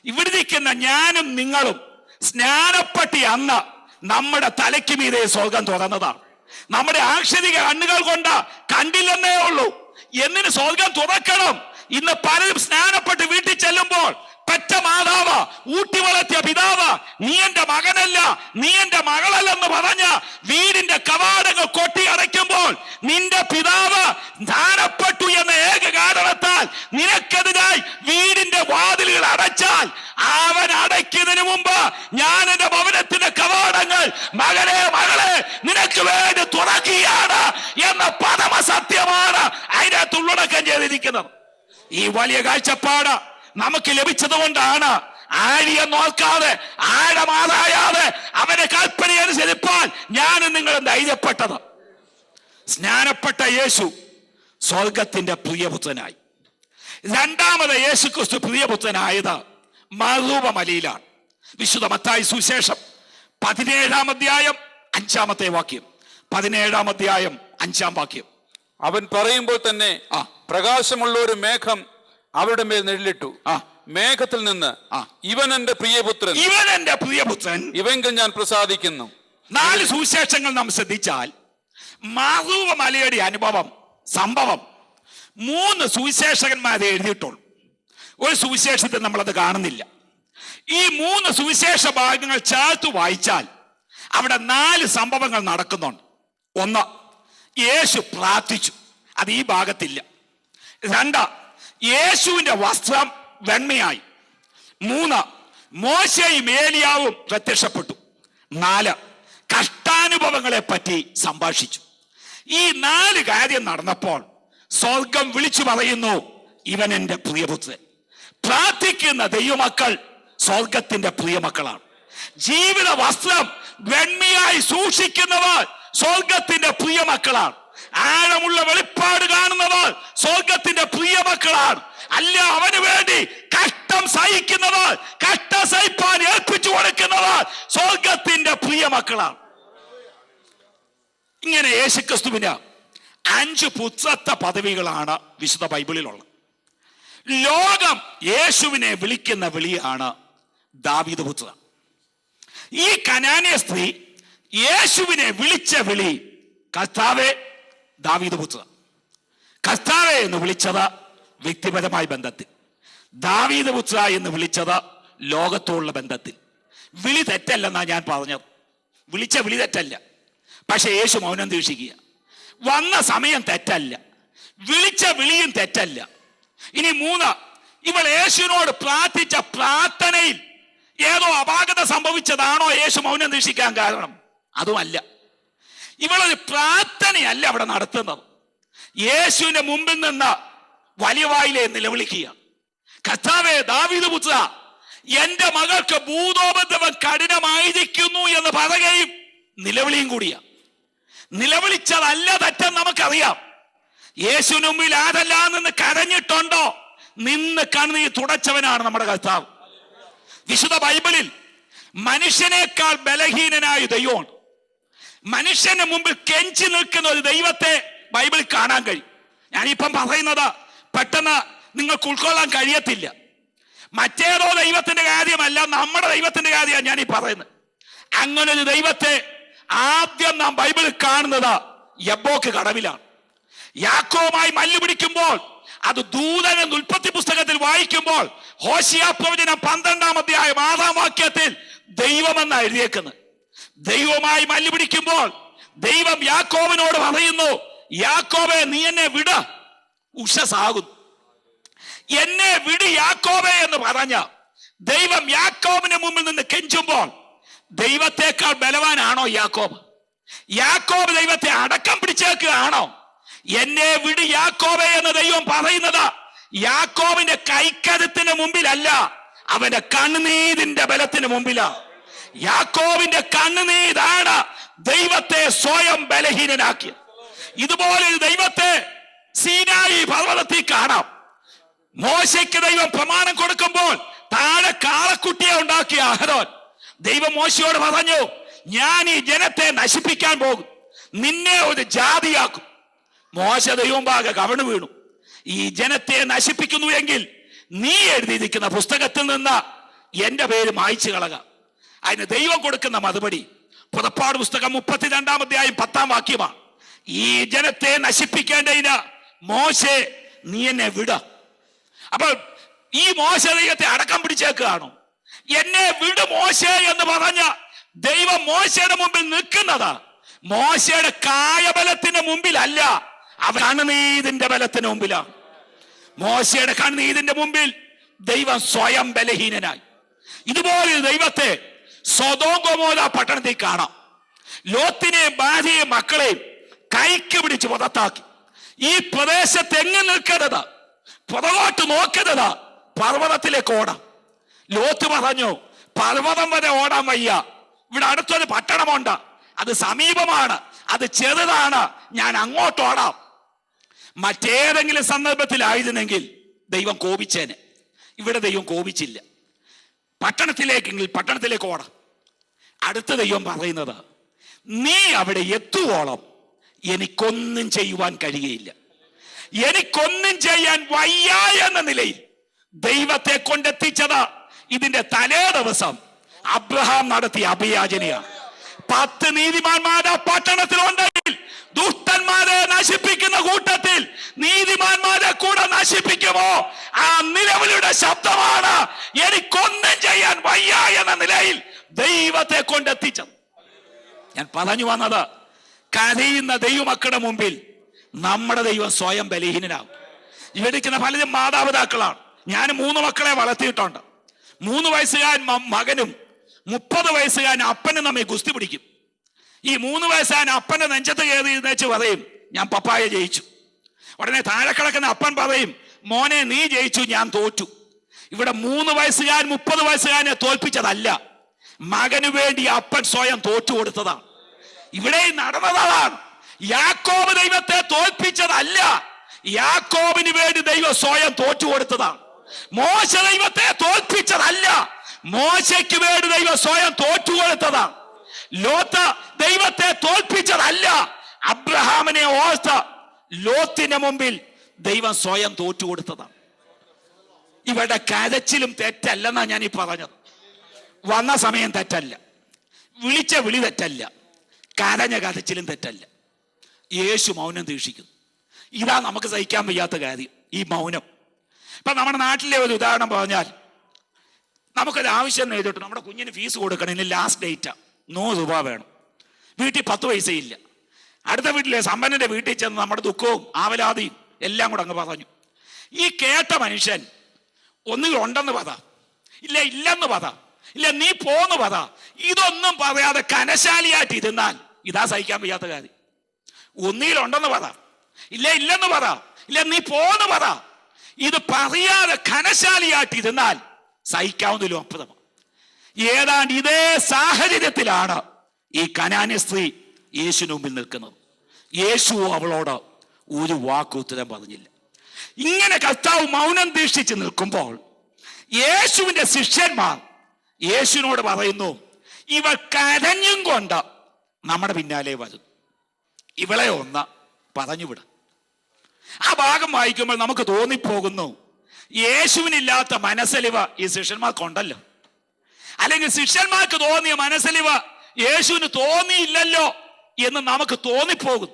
ഇവിടെ ഇരിക്കുന്ന ഞാനും നിങ്ങളും സ്നാനപ്പെട്ടി അന്ന് നമ്മുടെ തലയ്ക്ക് മീതെ സ്വർഗം തുറന്നതാണ്. നമ്മുടെ ആക്ഷരിക കണ്ണുകൾ കൊണ്ട് കണ്ടില്ലെന്നേ ഉള്ളൂ. എന്നിന് സ്വർഗം തുറക്കണം. ഇന്ന് പലരും സ്നാനപ്പെട്ട് വീട്ടിൽ ചെല്ലുമ്പോൾ പെറ്റ മാതാവ്, ഊട്ടി വളർത്തിയ പിതാവ്, നീ എന്റെ മകനല്ല, നീ എന്റെ മകളല്ലെന്ന് പറഞ്ഞ് വീടിന്റെ കവാടങ്ങൾ കൊട്ടി അടയ്ക്കുമ്പോൾ നിന്റെ പിതാവ് സ്നാനപ്പെട്ടു എന്ന ഏക കാരണത്താൽ നിനക്കെതിരായി വീടിന്റെ വാതിലുകൾ അടച്ചാൽ, അവൻ അടയ്ക്കുന്നതിന് മുമ്പ് ഞാൻ എന്റെ ഭവനത്തിന്റെ കവാടങ്ങൾ മകനെ മകളെ നിനക്ക് വേണ്ടി തുറക്കുകയാണ് എന്ന പരമസത്യമാണ് അതിനകത്ത് ഉള്ളടക്കം ചെയ്തിരിക്കുന്നത്. ഈ വലിയ കാഴ്ചപ്പാട് നമുക്ക് ലഭിച്ചത് കൊണ്ടാണ് ആഴിയെ നോക്കാതെ ആഴമാതായാതെ അവന്റെ കൽപ്പന അനുസരിപ്പാൻ ഞാനും നിങ്ങളും ധൈര്യപ്പെട്ടത്. സ്നാനപ്പെട്ട യേശു സ്വർഗത്തിന്റെ പ്രിയപുത്രനായി. 2ാമത് യേശു ക്രിസ്തു പ്രിയപുത്രനായത് മറുവമലയിലാണ്. വിശുദ്ധ മത്തായി സുവിശേഷം 17-ാം അധ്യായം 5-ാമത്തെ വാക്യം. 17-ാം അധ്യായം 5-ാം വാക്യം. അവൻ പറയുമ്പോൾ തന്നെ പ്രകാശമുള്ള ഒരു മേഘം അവരുടെ മേൽ നിഴലിട്ടു. മേഘത്തിൽ നിന്ന് ഇവൻ എന്റെ പ്രിയപുത്രൻ, ഇവൻ എന്റെ പ്രിയപുത്രൻ, ഇവങ്കിൽ ഞാൻ പ്രസാദിക്കുന്നു. 4 സുവിശേഷങ്ങൾ നാം ശ്രദ്ധിച്ചാൽ മറുവമലയുടെ സംഭവം 3 സുവിശേഷകന്മാരെ എഴുതിയിട്ടുള്ളൂ. ഒരു സുവിശേഷത്തിൽ നമ്മളത് കാണുന്നില്ല. ഈ 3 സുവിശേഷ ഭാഗങ്ങൾ ചേർത്ത് വായിച്ചാൽ അവിടെ 4 സംഭവങ്ങൾ നടക്കുന്നുണ്ട്. 1, യേശു പ്രാർത്ഥിച്ചു, അത് ഈ ഭാഗത്തില്ല. 2, യേശുവിന്റെ വസ്ത്രം വെണ്മയായി. 3, മോശയും ഏലിയാവും പ്രത്യക്ഷപ്പെട്ടു. 4, കഷ്ടാനുഭവങ്ങളെ പറ്റി സംഭാഷിച്ചു. ഈ 4 കാര്യം നടന്നപ്പോൾ സ്വർഗം വിളിച്ചു പറയുന്നു, ഇവൻ എൻ്റെ പ്രിയപുത്രൻ. പ്രാർത്ഥിക്കുന്ന ദൈവമക്കൾ സ്വർഗത്തിന്റെ പ്രിയമക്കളാണ്. ജീവിത വസ്ത്രം വെണ്മയായി സൂക്ഷിക്കുന്നവർ സ്വർഗത്തിന്റെ പ്രിയമക്കളാണ്. ആഴമുള്ള വെളിപ്പാട് കാണുന്നവർ സ്വർഗത്തിന്റെ പ്രിയമക്കളാണ്. അല്ല, അവന് വേണ്ടി കഷ്ടം സഹിക്കുന്നവർ, കഷ്ടം സഹിപ്പാൻ ഏൽപ്പിച്ചു കൊടുക്കുന്നവർ സ്വർഗത്തിന്റെ പ്രിയമക്കളാണ്. ഇങ്ങനെ യേശുക്രിസ്തുവിന് 5 പുത്രത്വ പദവികളാണ് വിശുദ്ധ ബൈബിളിലുള്ളത്. ലോകം യേശുവിനെ വിളിക്കുന്ന വിളിയാണ് ദാവീദ് പുത്ര. ഈ കനാന്യ സ്ത്രീ യേശുവിനെ വിളിച്ച വിളി കർത്താവേ ദാവീദ് പുത്ര. കർത്താവേ എന്ന് വിളിച്ചത് വ്യക്തിപരമായ ബന്ധത്തിൽ, ദാവീദ് പുത്ര എന്ന് വിളിച്ചത് ലോകത്തോടുള്ള ബന്ധത്തിൽ. വിളി തെറ്റല്ലെന്നാ ഞാൻ പറഞ്ഞത്. വിളിച്ച വിളി തെറ്റല്ല, പക്ഷെ യേശു മൗനം ദീക്ഷിക്കുക. വന്ന സമയം തെറ്റല്ല, വിളിച്ച വിളിയും തെറ്റല്ല. ഇനി 3, ഇവൾ യേശുവിനോട് പ്രാർത്ഥിച്ച പ്രാർത്ഥനയിൽ ഏതോ അപാകത സംഭവിച്ചതാണോ യേശു മൗനം ദീക്ഷിക്കാൻ കാരണം? അതുമല്ല. ഇവളൊരു പ്രാർത്ഥനയല്ല അവിടെ നടത്തുന്നത്. യേശുവിന്റെ മുമ്പിൽ നിന്ന് വലിയ വായിലെ നിലവിളിക്കുക, കർത്താവേ ദാവീദ് പുത്ര, എന്റെ മകൾക്ക് ഭൂതോപദ്രവം കഠിനമായിരിക്കുന്നു എന്ന് പറയുകയും നിലവിളിയും കൂടിയാ. നിലവിളിച്ചതല്ല തെറ്റെന്ന് നമുക്കറിയാം. യേശുവിന് മുമ്പിൽ ആരെല്ലാം നിന്ന് കരഞ്ഞിട്ടുണ്ടോ, നിന്ന് കണ്ണീർ തുടച്ചവനാണ് നമ്മുടെ കർത്താവ്. വിശുദ്ധ ബൈബിളിൽ മനുഷ്യനേക്കാൾ ബലഹീനനായ ദൈവമുണ്ട്. മനുഷ്യന്റെ മുമ്പിൽ കെഞ്ചി നിൽക്കുന്ന ഒരു ദൈവത്തെ ബൈബിളിൽ കാണാൻ കഴിയും. ഞാനിപ്പം പറയുന്നത് പെട്ടെന്ന് നിങ്ങൾക്ക് ഉൾക്കൊള്ളാൻ കഴിയത്തില്ല. മറ്റേതോ ദൈവത്തിന്റെ കാര്യമല്ല, നമ്മുടെ ദൈവത്തിന്റെ കാര്യമാണ് ഞാനീ പറയുന്നത്. അങ്ങനെ ഒരു ദൈവത്തെ ആദ്യം നാം ബൈബിളിൽ കാണുന്നത് യബ്ബോക്ക് കടവിലാണ്. യാക്കോബുമായി മല്ല് പിടിക്കുമ്പോൾ, അത് ദൂതൻ ഉൽപ്പത്തി പുസ്തകത്തിൽ വായിക്കുമ്പോൾ ഹോശിയ പ്രവചനം 12-ാം അധ്യായം 6-ാം വാക്യത്തിൽ ദൈവമെന്ന് എഴുതിയേക്കുന്നത്. ദൈവമായി മല്ല് പിടിക്കുമ്പോൾ ദൈവം യാക്കോബിനോട് പറയുന്നു, യാക്കോബെ നീ എന്നെ വിട, ഉഷസാകുന്നു. എന്നെ വിടി യാക്കോബെ എന്ന് പറഞ്ഞ ദൈവം യാക്കോബിന് മുമ്പിൽ നിന്ന് കെഞ്ചുമ്പോൾ ദൈവത്തെക്കാൾ ബലവാനാണോ യാക്കോബ്? യാക്കോബ് ദൈവത്തെ അടക്കം പിടിച്ചേക്കുകയാണോ? എന്നെ വിടി യാക്കോബെ എന്ന് ദൈവം പറയുന്നത് യാക്കോബിന്റെ കൈക്കരുത്തിന് മുമ്പിലല്ല, അവന്റെ കണ്ണുനീരിന്റെ ബലത്തിന് മുമ്പിലാണ്. യാക്കോബിന്റെ കണ്ണുനീരാണ് ദൈവത്തെ സ്വയം ബലഹീനനാക്കിയത്. ഇതുപോലെ ദൈവത്തെ സീനായി പർവ്വതത്തിൽ കാണാം. മോശയ്ക്ക് ദൈവം പ്രമാണം കൊടുക്കുമ്പോൾ താഴെ കാളക്കുട്ടിയെ ഉണ്ടാക്കിയ അഹരോൻ ദൈവം മോശയോട് പറഞ്ഞു, ഞാൻ ഈ ജനത്തെ നശിപ്പിക്കാൻ പോകും, നിന്നെ ഒരു ജാതിയാക്കും. മോശ ദൈവം ഭാഗം കവണു വീണു. ഈ ജനത്തെ നശിപ്പിക്കുന്നു എങ്കിൽ നീ എഴുതിയിരിക്കുന്ന പുസ്തകത്തിൽ നിന്ന് എന്റെ പേര് മായ്ച്ചു കളക. അതിന് ദൈവം കൊടുക്കുന്ന മറുപടി പുറപ്പാട് പുസ്തകം 32-ാം അധ്യായം 10-ാം വാക്യമാണ്. ഈ ജനത്തെ നശിപ്പിക്കേണ്ടതിന് മോശെ നീ എന്നെ വിട. അപ്പോൾ ഈ മോശ ദൈവത്തെ അടക്കം പിടിച്ചേക്കുകയാണോ? എന്നെ വിട് മോശെ എന്ന് പറഞ്ഞ ദൈവം മോശയുടെ മുമ്പിൽ നിൽക്കുന്നത് മോശയുടെ കായബലത്തിന്റെ മുമ്പിലല്ല, അവൻ കണ്ണുനീരിന്റെ ബലത്തിന് മുമ്പിലാണ്. മോശയുടെ കണ്ണുനീരിന്റെ മുമ്പിൽ ദൈവം സ്വയം ബലഹീനനായി. ഇതുപോലെ ദൈവത്തെ സൊദോം ഗൊമോര പട്ടണത്തിൽ കാണാം. ലോത്തിനെയും ഭാര്യയെയും മക്കളെയും കൈക്ക് പിടിച്ച് പുറത്താക്കി. ഈ പ്രദേശത്ത് എങ്ങനെ നിൽക്കരുത്, പുറകോട്ട് നോക്കരുത്, പർവ്വതത്തിലേക്ക് ഓടാം. ലോത്ത് പറഞ്ഞു, പർവ്വതം വരെ ഓടാൻ വയ്യ, ഇവിടെ അടുത്തൊരു പട്ടണമുണ്ട്, അത് സമീപമാണ്, അത് ചെറുതാണ്, ഞാൻ അങ്ങോട്ട് ഓടാം. മറ്റേതെങ്കിലും സന്ദർഭത്തിലായിരുന്നെങ്കിൽ ദൈവം കോപിച്ചേനെ. ഇവിടെ ദൈവം കോപിച്ചില്ല. പട്ടണത്തിലേക്കെങ്കിൽ പട്ടണത്തിലേക്ക് ഓടാം. അടുത്ത ദൈവം പറയുന്നത്, നീ അവിടെ എത്തുവോളം എനിക്കൊന്നും ചെയ്യുവാൻ കഴിയുകയില്ല, എനിക്കൊന്നും ചെയ്യാൻ വയ്യ എന്ന നിലയിൽ ദൈവത്തെ കൊണ്ടെത്തിച്ചത് ഇതിന്റെ തലേ ദിവസം അബ്രഹാം നടത്തിയ അഭിയാചനയാണ്. 10 നീതിമാന്മാർ ആ പട്ടണത്തിലുണ്ടെങ്കിൽ ദുഷ്ടന്മാരെ നശിപ്പിക്കുന്ന കൂട്ടത്തിൽ നീതിമാന്മാരെ കൂടെ നശിപ്പിക്കുമോ? ആ നിലവിളിയുടെ ശബ്ദമാണ് എനിക്കൊന്നും ചെയ്യാൻ വയ്യ എന്ന നിലയിൽ ദൈവത്തെ കൊണ്ടെത്തിച്ചത്. ഞാൻ പറഞ്ഞു വന്നത്, കരയുന്ന ദൈവമക്കളുടെ മുമ്പിൽ നമ്മുടെ ദൈവം സ്വയം ബലഹീനനാകും. ഇവിടെ ഇരിക്കുന്ന പലരും മാതാപിതാക്കളാണ്. ഞാൻ 3 മക്കളെ വളർത്തിയിട്ടുണ്ട്. 3 വയസ്സുകാരൻ മകനും 30 വയസ്സുകാരൻ അപ്പനും തമ്മിൽ ഗുസ്തി പിടിക്കും. ഈ 3 വയസ്സുകാരൻ അപ്പന്റെ നെഞ്ചത്ത് കയറി വെച്ച് പറയും, ഞാൻ പപ്പായെ ജയിച്ചു. ഉടനെ താഴെ കിടക്കുന്ന അപ്പൻ പറയും, മോനെ നീ ജയിച്ചു, ഞാൻ തോറ്റു. ഇവിടെ 3 വയസ്സുകാരൻ 30 വയസ്സുകാരനെ തോൽപ്പിച്ചതല്ല, മകന് വേണ്ടി അപ്പൻ സ്വയം തോറ്റു കൊടുത്തതാണ്. ഇവിടെ നടന്നതാണ്. യാക്കോബ് ദൈവത്തെ തോൽപ്പിച്ചതല്ല, യാക്കോബിന് വേണ്ടി ദൈവം സ്വയം തോറ്റു കൊടുത്തതാണ്. മോശ ദൈവത്തെ തോൽപ്പിച്ചതല്ല, മോശയ്ക്ക് വേണ്ടി ദൈവം സ്വയം തോറ്റു കൊടുത്തതാണ്. ലോത്ത് ദൈവത്തെ തോൽപ്പിച്ചതല്ല, അബ്രഹാമിനെ ഓർത്ത് ലോത്തിന്റെ മുമ്പിൽ ദൈവം സ്വയം തോറ്റു കൊടുത്തതാണ്. ഇവിടെ കരച്ചിലും തെറ്റല്ലെന്നാ ഞാൻ ഈ പറഞ്ഞത്. വന്ന സമയം തെറ്റല്ല, വിളിച്ച വിളി തെറ്റല്ല, കരഞ്ഞ കരച്ചിലും തെറ്റല്ല. യേശു മൗനം ദീക്ഷിക്കുന്നു. ഇതാ നമുക്ക് സഹിക്കാൻ വയ്യാത്ത കാര്യം, ഈ മൗനം. ഇപ്പൊ നമ്മുടെ നാട്ടിലെ ഒരു ഉദാഹരണം പറഞ്ഞാൽ, നമുക്കൊരു ആവശ്യം നേരിട്ട് നമ്മുടെ കുഞ്ഞിന് ഫീസ് കൊടുക്കണം, ഇനി ലാസ്റ്റ് ഡേറ്റാ, 100 രൂപ വേണം. വീട്ടിൽ 10 പൈസയില്ല. അടുത്ത വീട്ടിലെ സമ്പന്നന്റെ വീട്ടിൽ ചെന്ന് നമ്മുടെ ദുഃഖവും ആവലാതിയും എല്ലാം കൂടെ അങ്ങ് പറഞ്ഞു. ഈ കേട്ട മനുഷ്യൻ ഒന്നുകിൽ ഉണ്ടെന്ന് പറ, ഇല്ല ഇല്ലെന്ന് പറ, ഇല്ല നീ പോന്ന് പറ, ഇതൊന്നും പറയാതെ കനശാലിയായിട്ട് ഇരുന്നാൽ ഇതാ സഹിക്കാൻ വയ്യാത്ത കാര്യം. ഒന്നുകിൽ ഉണ്ടെന്ന് പറ, ഇല്ല ഇല്ലെന്ന് പറ, ഇല്ല നീ പോന്ന് പറ, ഇത് പറയാതെ കനശാലിയായിട്ട് ഇരുന്നാൽ സഹിക്കാവുന്നതിലും അപ്പുറമാണ്. ഏതാണ്ട് ഇതേ സാഹചര്യത്തിലാണ് ഈ കനാന്യ സ്ത്രീ യേശുവിന് മുമ്പിൽ നിൽക്കുന്നത്. യേശു അവളോട് ഒരു വാക്കുത്തരം പറഞ്ഞില്ല. ഇങ്ങനെ കർത്താവ് മൗനം ദീക്ഷിച്ച് നിൽക്കുമ്പോൾ യേശുവിന്റെ ശിഷ്യന്മാർ യേശുവിനോട് പറയുന്നു, ഇവൾ കരഞ്ഞും കൊണ്ട് നമ്മുടെ പിന്നാലെ വരും, ഇവളെ ഒന്ന് പറഞ്ഞുവിടും. ആ ഭാഗം വായിക്കുമ്പോൾ നമുക്ക് തോന്നിപ്പോകുന്നു, യേശുവിനില്ലാത്ത മനസ്സലിവ് ഈ ശിഷ്യന്മാർക്കുണ്ടല്ലോ, അല്ലെങ്കിൽ ശിഷ്യന്മാർക്ക് തോന്നിയ മനസ്സലിവ് യേശുവിന് തോന്നിയില്ലല്ലോ എന്ന് നമുക്ക് തോന്നിപ്പോകും.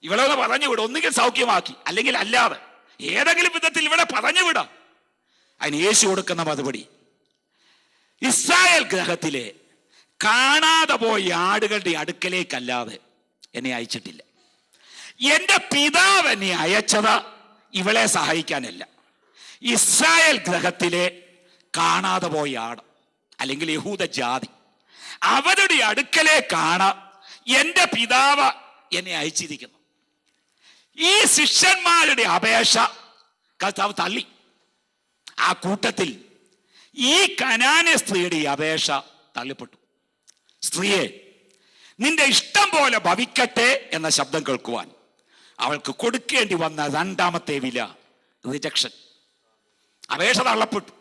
ഇവിടെ ഒന്ന് പറഞ്ഞുവിടും, ഒന്നുകിൽ സൗഖ്യമാക്കി, അല്ലെങ്കിൽ അല്ലാതെ ഏതെങ്കിലും വിധത്തിൽ ഇവിടെ പറഞ്ഞുവിടാം. അതിന് യേശു കൊടുക്കുന്ന മറുപടി, ഇസ്രായേൽ ഗ്രഹത്തിലെ കാണാതെ പോയ ആടുകളുടെ അടുക്കലേക്കല്ലാതെ എന്നെ അയച്ചിട്ടില്ല. എന്റെ പിതാവ് എന്നെ അയച്ചത് ഇവളെ സഹായിക്കാനല്ല, ഇസ്രായേൽ ഗ്രഹത്തിലെ കാണാതെ പോയ ആട്, അല്ലെങ്കിൽ യഹൂദ ജാതി, അവരുടെ അടുക്കലേക്കാണ് എന്റെ പിതാവ് എന്നെ അയച്ചിരിക്കുന്നു. ഈ ശിഷ്യന്മാരുടെ അപേക്ഷ കർത്താവ് തള്ളി. ആ കൂട്ടത്തിൽ ഈ കനാന്യ സ്ത്രീയുടെ അപേക്ഷ തള്ളിപ്പെട്ടു. സ്ത്രീയെ, നിന്റെ ഇഷ്ടം പോലെ ഭവിക്കട്ടെ എന്ന ശബ്ദം കേൾക്കുവാൻ അവൾക്ക് കൊടുക്കേണ്ടി വന്ന 2ാമത്തെ വില റിജക്ഷൻ, അപേക്ഷ തള്ളപ്പെട്ടു.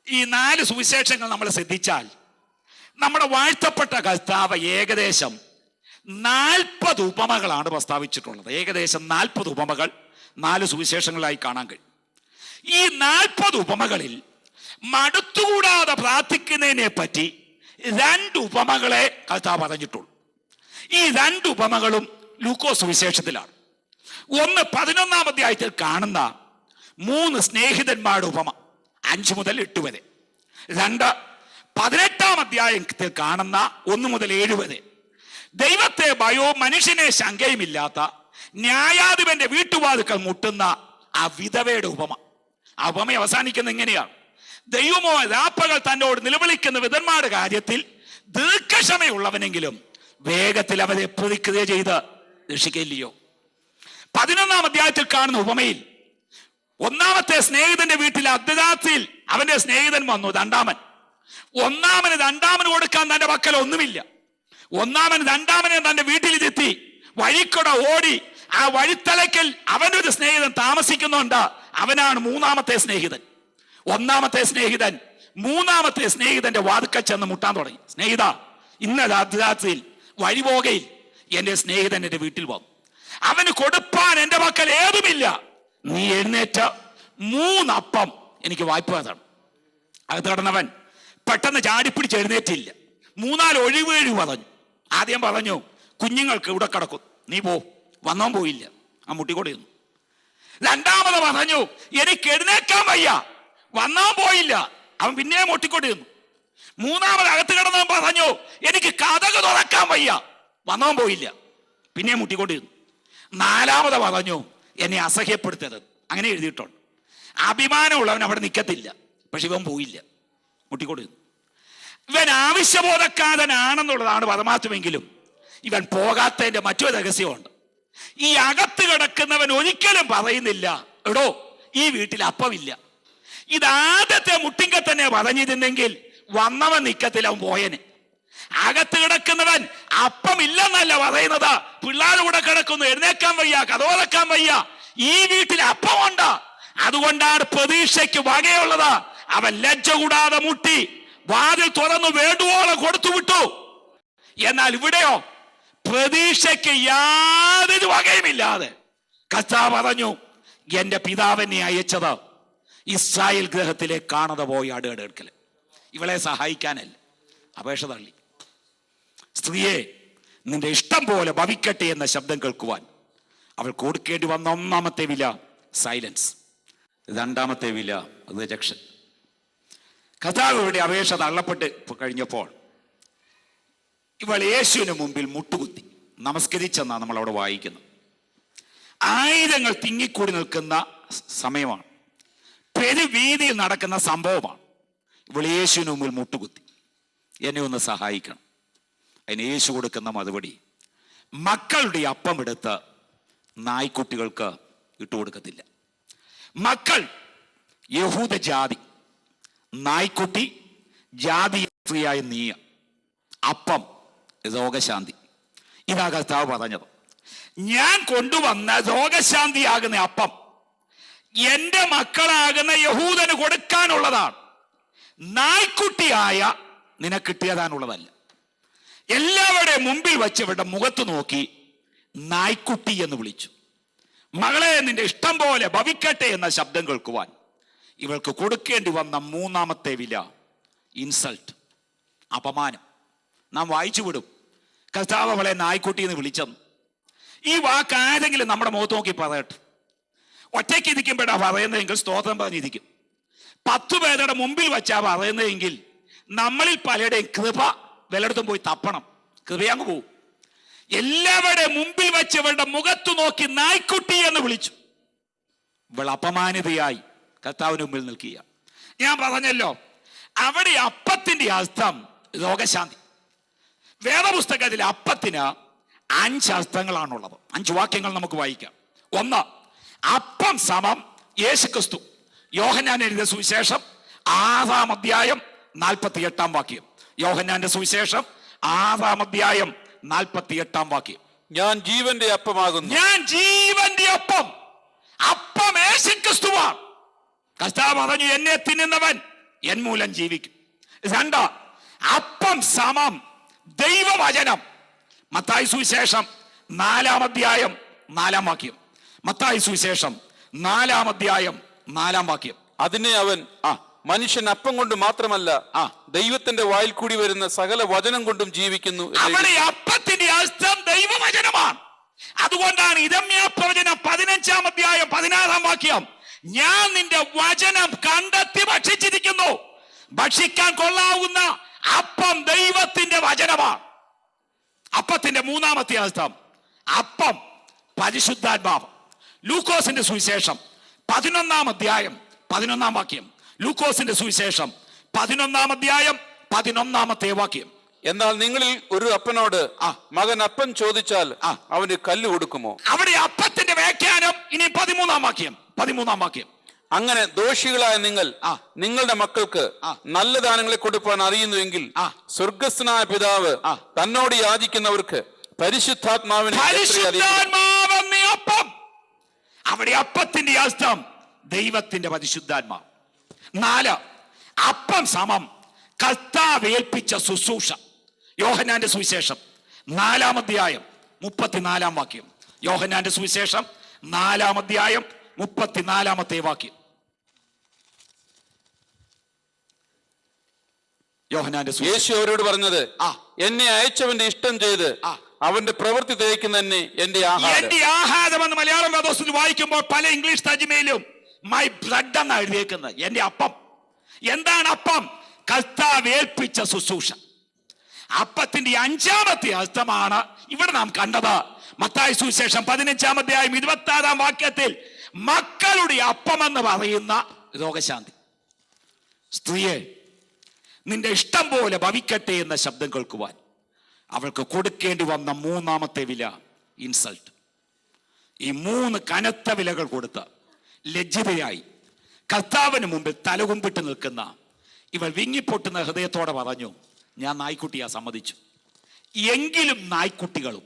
ഈ 4 സുവിശേഷങ്ങൾ നമ്മൾ ശ്രദ്ധിച്ചാൽ നമ്മുടെ വാഴ്ത്തപ്പെട്ട കർത്താവ് ഏകദേശം 40 ഉപമകളാണ് പ്രസ്താവിച്ചിട്ടുള്ളത്. ഏകദേശം 40 ഉപമകൾ 4 സുവിശേഷങ്ങളായി കാണാൻ കഴിയും. ഈ 40 ഉപമകളിൽ മടുത്തുകൂടാതെ പ്രാർത്ഥിക്കുന്നതിനെ പറ്റി 2 ഉപമകളെ കർത്താവ് പറഞ്ഞിട്ടുള്ളൂ. ഈ 2 ഉപമകളും ലൂക്കോസ് സുവിശേഷത്തിലാണ്. ഒന്ന് 11-ാം അധ്യായത്തിൽ കാണുന്ന 3 സ്നേഹിതന്മാരുടെ ഉപമ, 5 മുതൽ 8 വരെ. 2 18-ാം അധ്യായത്തിൽ കാണുന്ന 1 മുതൽ 7 വരെ. ദൈവത്തെ ഭയവും മനുഷ്യനെ ശങ്കയുമില്ലാത്ത ന്യായാധിപന്റെ വീട്ടുവാതുക്കൾ മുട്ടുന്ന ആ വിധവയുടെ ഉപമ. ആ ഉപമ അവസാനിക്കുന്ന ഇങ്ങനെയാണ്, ദൈവമോ രാപ്പകൽ തന്നോട് നിലവിളിക്കുന്ന വിധന്മാരുടെ കാര്യത്തിൽ ദീർഘക്ഷമയുള്ളവനെങ്കിലും വേഗത്തിൽ അവരെ പ്രതിക്രിയ ചെയ്ത് രക്ഷിക്കില്ലയോ. 11-ാം അധ്യായത്തിൽ കാണുന്ന ഉപമയിൽ 1-ാമത്തെ സ്നേഹിതന്റെ വീട്ടിൽ അർദ്ധരാത്രിയിൽ അവന്റെ സ്നേഹിതൻ വന്നു, 2-ാമൻ. 1-ാമന് 2-ാമന് കൊടുക്കാൻ തന്റെ പക്കൽ ഒന്നുമില്ല. 1-ാമന് 2-ാമനെ തന്റെ വീട്ടിലിരുത്തി വഴിക്കൂടെ ഓടി ആ വഴിത്തലയ്ക്കൽ അവനൊരു സ്നേഹിതൻ താമസിക്കുന്നുണ്ട്. അവനാണ് 3-ാമത്തെ സ്നേഹിതൻ. 1-ാമത്തെ സ്നേഹിതൻ 3-ാമത്തെ സ്നേഹിതന്റെ വാതുക്കൽ ചെന്ന് മുട്ടാൻ തുടങ്ങി. സ്നേഹിത, ഇന്നലെ അർദ്ധരാത്രിയിൽ വഴിപോകയിൽ എന്റെ സ്നേഹിതൻ എന്റെ വീട്ടിൽ വന്നു, അവന് കൊടുപ്പാൻ എന്റെ പക്കൽ ഏതുമില്ല. നീ എഴുന്നേറ്റ് 3 അപ്പം എനിക്ക് വായ്പ തരണം. അത് കടന്നവൻ പെട്ടെന്ന് ചാടിപ്പിടിച്ച് എഴുന്നേറ്റില്ല. 3-4 ഒഴിവേഴി പറഞ്ഞു. ആദ്യം പറഞ്ഞു കുഞ്ഞുങ്ങൾക്ക് ഇവിടെ കിടക്കും, നീ പോ. വന്നോൻ പോയില്ല, ആ മുട്ടിക്കൂടെ ഇരുന്നു. രണ്ടാമത് പറഞ്ഞു എനിക്ക് എഴുന്നേക്കാൻ വയ്യ, വന്നാൻ പോയില്ല, അവൻ പിന്നെയും മുട്ടിക്കൂടെ ഇരുന്നു. മൂന്നാമത് അകത്ത് കിടന്നവൻ പറഞ്ഞു എനിക്ക് കതക് തുറക്കാൻ വയ്യ, വന്നവൻ പോയില്ല, പിന്നെയും മുട്ടിക്കൊണ്ടിരുന്നു. നാലാമത് പറഞ്ഞു എന്നെ അസഹ്യപ്പെടുത്തരുത്. അങ്ങനെ എഴുതിയിട്ടുണ്ട്. അഭിമാനമുള്ളവൻ അവിടെ നിൽക്കത്തില്ല, പക്ഷെ ഇവൻ പോയില്ല, മുട്ടിക്കൊണ്ടിരുന്നു. ഇവൻ ആവശ്യബോധക്കാരനാണെന്നുള്ളതാണ് പരമാർത്ഥമെങ്കിലും ഇവൻ പോകാത്തതിന്റെ മറ്റൊരു രഹസ്യമുണ്ട്. ഈ അകത്ത് കിടക്കുന്നവൻ ഒരിക്കലും പറയുന്നില്ല എടോ ഈ വീട്ടിൽ അപ്പമില്ല. ഇതാദ്യത്തെ മുട്ടിങ്ക തന്നെ പറഞ്ഞിരുന്നെങ്കിൽ വന്നവൻ നിക്കത്തില്ല, അവൻ പോയന്. അകത്ത് കിടക്കുന്നവൻ അപ്പമില്ലെന്നല്ല പറയുന്നത്, പിള്ളേർ കൂടെ കിടക്കുന്നു, എഴുന്നേക്കാൻ വയ്യ, കതോറക്കാൻ വയ്യ, ഈ വീട്ടിൽ അപ്പമുണ്ട്. അതുകൊണ്ടാണ് പ്രതീക്ഷയ്ക്ക് വകയുള്ളത്. അവൻ ലജ്ജ കൂടാതെ മുട്ടി വാതിൽ തുറന്നു വേണ്ടുവോളം കൊടുത്തു വിട്ടു. എന്നാൽ ഇവിടെയോ പ്രതീക്ഷയ്ക്ക് യാതൊരു വകയുമില്ലാതെ കർത്താവ് പറഞ്ഞു എന്റെ പിതാവിനെ അയച്ചത് ഇസ്രായേൽ ഗൃഹത്തിലെ കാണാതെ പോയി അടുക്കൽ ഇവളെ സഹായിക്കാനല്ല. അപേക്ഷ തള്ളി. സ്ത്രീയെ നിന്റെ ഇഷ്ടം പോലെ ഭവിക്കട്ടെ എന്ന ശബ്ദം കേൾക്കുവാൻ അവൾ കൊടുക്കേണ്ടി വന്ന ഒന്നാമത്തെ വില സൈലൻസ്, രണ്ടാമത്തെ വില റിജക്ഷൻ. കർത്താവിന്റെ അപേക്ഷ തള്ളപ്പെട്ട് കഴിഞ്ഞപ്പോൾ ഇവൾ യേശുവിന് മുമ്പിൽ മുട്ടുകുത്തി നമസ്കരിച്ചെന്നാണ് നമ്മൾ അവിടെ വായിക്കുന്നത്. ആയിരങ്ങൾ തിങ്ങിക്കൂടി നിൽക്കുന്ന സമയമാണ്, പെരുവീതിയിൽ നടക്കുന്ന സംഭവമാണ്. ഇവൾ യേശുവിന് മുമ്പിൽ മുട്ടുകുത്തി, എന്നെ ഒന്ന് സഹായിക്കണം. അതിന് യേശു കൊടുക്കുന്ന മറുപടി, മക്കളുടെ അപ്പം എടുത്ത് നായ്ക്കുട്ടികൾക്ക് ഇട്ടുകൊടുക്കത്തില്ല. മക്കൾ യഹൂദ ജാതി, നായ്ക്കുട്ടി ജാതി സ്ത്രീയായ നീയ, അപ്പം രോഗശാന്തി. ഇതാ കർത്താവ് പറഞ്ഞത്. ഞാൻ കൊണ്ടുവന്ന രോഗശാന്തിയാകുന്ന അപ്പം എന്റെ മക്കളാകുന്ന യഹൂദന് കൊടുക്കാനുള്ളതാണ്, നായ്ക്കുട്ടിയായ നിനക്ക് കിട്ടിയതാനുള്ളതല്ല. എല്ലാവരുടെയും മുമ്പിൽ വെച്ച് ഇവരുടെ മുഖത്ത് നോക്കി നായ്ക്കുട്ടി എന്ന് വിളിച്ചു. മകളെ നിന്റെ ഇഷ്ടം പോലെ ഭവിക്കട്ടെ എന്ന ശബ്ദം കേൾക്കുവാൻ ഇവൾക്ക് കൊടുക്കേണ്ടി വന്ന മൂന്നാമത്തെ വില ഇൻസൾട്ട്, അപമാനം. നാം വായിച്ചു വിടും കർത്താവ് അവളെ നായ്ക്കുട്ടി എന്ന് വിളിച്ചെന്ന്. ഈ വാക്ക് ആരെങ്കിലും നമ്മുടെ മുഖത്ത് നോക്കി പറയട്ടെ. ഒറ്റയ്ക്ക് ഇരിക്കുമ്പോഴാ പറയുന്നതെങ്കിൽ സ്തോത്രം പറഞ്ഞിരിക്കും. 10 പേരുടെ മുമ്പിൽ വെച്ചാ പറയുന്നതെങ്കിൽ നമ്മളിൽ പലരുടെയും കൃപ വല്ലയിടത്തും പോയി തപ്പണം, കൃപയങ്ങ് പോവും. എല്ലാവരുടെയും മുമ്പിൽ വെച്ച് ഇവളുടെ മുഖത്ത് നോക്കി നായ്ക്കുട്ടി എന്ന് വിളിച്ചു. ഇവൾ അപമാനിതയായി കർത്താവിന് മുമ്പിൽ നിൽക്കുക. ഞാൻ പറഞ്ഞല്ലോ അവിടെ അപ്പത്തിന്റെ അർത്ഥം രോഗശാന്തി. വേദപുസ്തകത്തിലെ അപ്പത്തിന് 5 അർത്ഥങ്ങളാണുള്ളത്. 5 വാക്യങ്ങൾ നമുക്ക് വായിക്കാം. 1, അപ്പം സമം യേശുക്രിസ്തു. യോഹന്നാൻ എഴുതിയ സുവിശേഷം 6-ാം അധ്യായം 48-ാം വാക്യം. യോഹന്നാന്റെ സുവിശേഷം 6-ാം അധ്യായം 48-ാം വാക്യം. ഞാൻ ജീവന്റെ അപ്പമാകുന്നു. ഞാൻ ജീവന്റെ അപ്പം. അപ്പം യേശുക്രിസ്തുവാണ്. കർത്താവ് പറഞ്ഞു എന്നെ തിന്നുന്നവൻ എൻ മൂലം ജീവിക്കും. 2, അപ്പം സമം ദൈവവചനം. മത്തായി സുവിശേഷം 4-ാം അധ്യായം 4-ാം വാക്യം. മത്തായി സുവിശേഷം 4-ാം അധ്യായം 4-ാം വാക്യം. അതിനെ അവൻ മനുഷ്യൻ അപ്പം കൊണ്ട് മാത്രമല്ല ദൈവത്തിന്റെ വായിൽ കൂടി വരുന്ന സകല വചനം കൊണ്ടും ജീവിക്കുന്നു. അവിടെ അപ്പത്തിന്റെ അർത്ഥം ദൈവവചനമാണ്. അതുകൊണ്ടാണ് ഇരമ്യാ പ്രവചനം 15-ാം അധ്യായം 16-ാം വാക്യം, ഞാൻ നിന്റെ വചനം കണ്ടെത്തി ഭക്ഷിച്ചിരിക്കുന്നു. ഭക്ഷിക്കാൻ കൊള്ളാവുന്ന അപ്പം ദൈവത്തിന്റെ വചനമാണ്. അപ്പത്തിന്റെ മൂന്നാമത്തെ അർത്ഥം അപ്പം പരിശുദ്ധാത്മാവ്. ലൂക്കോസിന്റെ സുവിശേഷം 11-ാം അധ്യായം 11-ാം വാക്യം. ലൂക്കോസിന്റെ സുവിശേഷം 11-ാം അധ്യായം 11-ാമത്തെ വാക്യം. എന്നാൽ നിങ്ങളിൽ ഒരു അപ്പനോട് മകൻ അപ്പം ചോദിച്ചാൽ അവന് കല്ല് കൊടുക്കുമോ? അവിടെ അപ്പത്തിന്റെ വ്യാഖ്യാനം ഇനി 13-ാം വാക്യം. 13-ാം വാക്യം. അങ്ങനെ ദോഷികളായ നിങ്ങൾ നിങ്ങളുടെ മക്കൾക്ക് നല്ല ദാനങ്ങളെ കൊടുക്കാൻ അറിയുന്നുവെങ്കിൽ സ്വർഗസ്ഥനായ പിതാവ് തന്നോട് യാചിക്കുന്നവർക്ക് പരിശുദ്ധാത്മാവിനെ അപ്പം. അവിടെ അപ്പത്തിന്റെ അർത്ഥം ദൈവത്തിന്റെ പരിശുദ്ധാത്മാവ്. 4, അപ്പം സമം കർത്താവ് ഏൽപ്പിച്ച ശുശ്രൂഷ. യോഹന്നാന്റെ സുവിശേഷം 4-ാം അധ്യായം 34-ാം വാക്യം. യോഹന്നാന്റെ സുവിശേഷം 4-ാം അധ്യായം 34-ാമത്തെ വാക്യം. യോഹന്നാന്റെ യേശു അവരോട് പറഞ്ഞത്, എന്നെ അയച്ചവന്റെ ഇഷ്ടം ചെയ്ത് അവന്റെ പ്രവൃത്തി തേക്കുന്ന എന്റെ ആഹാരം എന്ന് മലയാളം വേദോസ്തത്തിൽ വായിക്കുമ്പോൾ പല ഇംഗ്ലീഷ് തർജ്ജിമയിലും മൈ ബ്ലഡ് എന്നാണ് എഴുതിയേക്കുന്നത്. എന്റെ അപ്പം. എന്താണ് അപ്പം? കർത്താവ് ഏൽപ്പിച്ച ശുശ്രൂഷ. അപ്പത്തിന്റെ 5ാമത്തെ അർത്ഥമാണ് ഇവിടെ നാം കണ്ടത്. മത്തായി സുവിശേഷം 15-ാം അധ്യായം 26-ാം വാക്യത്തിൽ മക്കളുടെ അപ്പം എന്ന് പറയുന്ന രോഗശാന്തി. സ്ത്രീയെ, നിന്റെ ഇഷ്ടം പോലെ ഭവിക്കട്ടെ എന്ന ശബ്ദം കേൾക്കുവാൻ അവൾക്ക് കൊടുക്കേണ്ടി വന്ന 3ാമത്തെ വില ഇൻസൾട്ട്. ഈ 3 കനത്ത വിലകൾ കൊടുത്ത് ലജ്ജിതയായി കർത്താവിന് മുമ്പിൽ തലകുമ്പിട്ട് നിൽക്കുന്ന ഇവൾ വിങ്ങിപ്പൊട്ടുന്ന ഹൃദയത്തോടെ പറഞ്ഞു, ഞാൻ നായ്ക്കുട്ടിയാ, സമ്മതിച്ചു. എങ്കിലും നായ്ക്കുട്ടികളും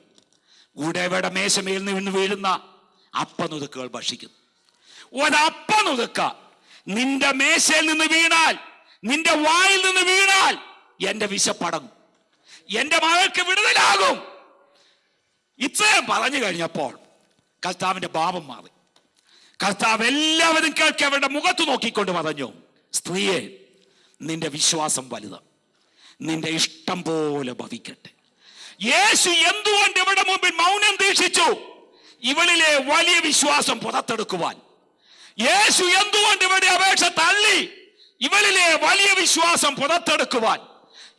ഉടവയുടെ മേശമേൽ നിന്ന് വീഴുന്ന അപ്പനുതുക്കുകൾ ഭക്ഷിക്കുന്നു. ഒരപ്പനുതുക്ക നിന്റെ മേശയിൽ നിന്ന് വീണാൽ, നിന്റെ വായിൽ നിന്ന് വീണാൽ എന്റെ വിശപ്പടങ്ങും, എന്റെ മകൾക്ക് വിടുതലാകും. ഇത്രയും പറഞ്ഞു കഴിഞ്ഞപ്പോൾ കർത്താവിന്റെ ഭാവം മാറി. കർത്താവ് എല്ലാവരും കേൾക്കെ അവരുടെ മുഖത്ത് നോക്കിക്കൊണ്ട് പറഞ്ഞു, സ്ത്രീയെ, നിന്റെ വിശ്വാസം വലുത്, നിന്റെ ഇഷ്ടം പോലെ ഭവിക്കട്ടെ. യേശു എന്തുകൊണ്ട് ഇവിടെ മുമ്പിൽ മൗനം ദീക്ഷിച്ചു? ഇവളിലെ വലിയ വിശ്വാസം പുറത്തെടുക്കുവാൻ. യേശു എന്തുകൊണ്ട് ഇവിടെ അപേക്ഷ തള്ളി? ഇവളിലെ വലിയ വിശ്വാസം പുറത്തെടുക്കുവാൻ.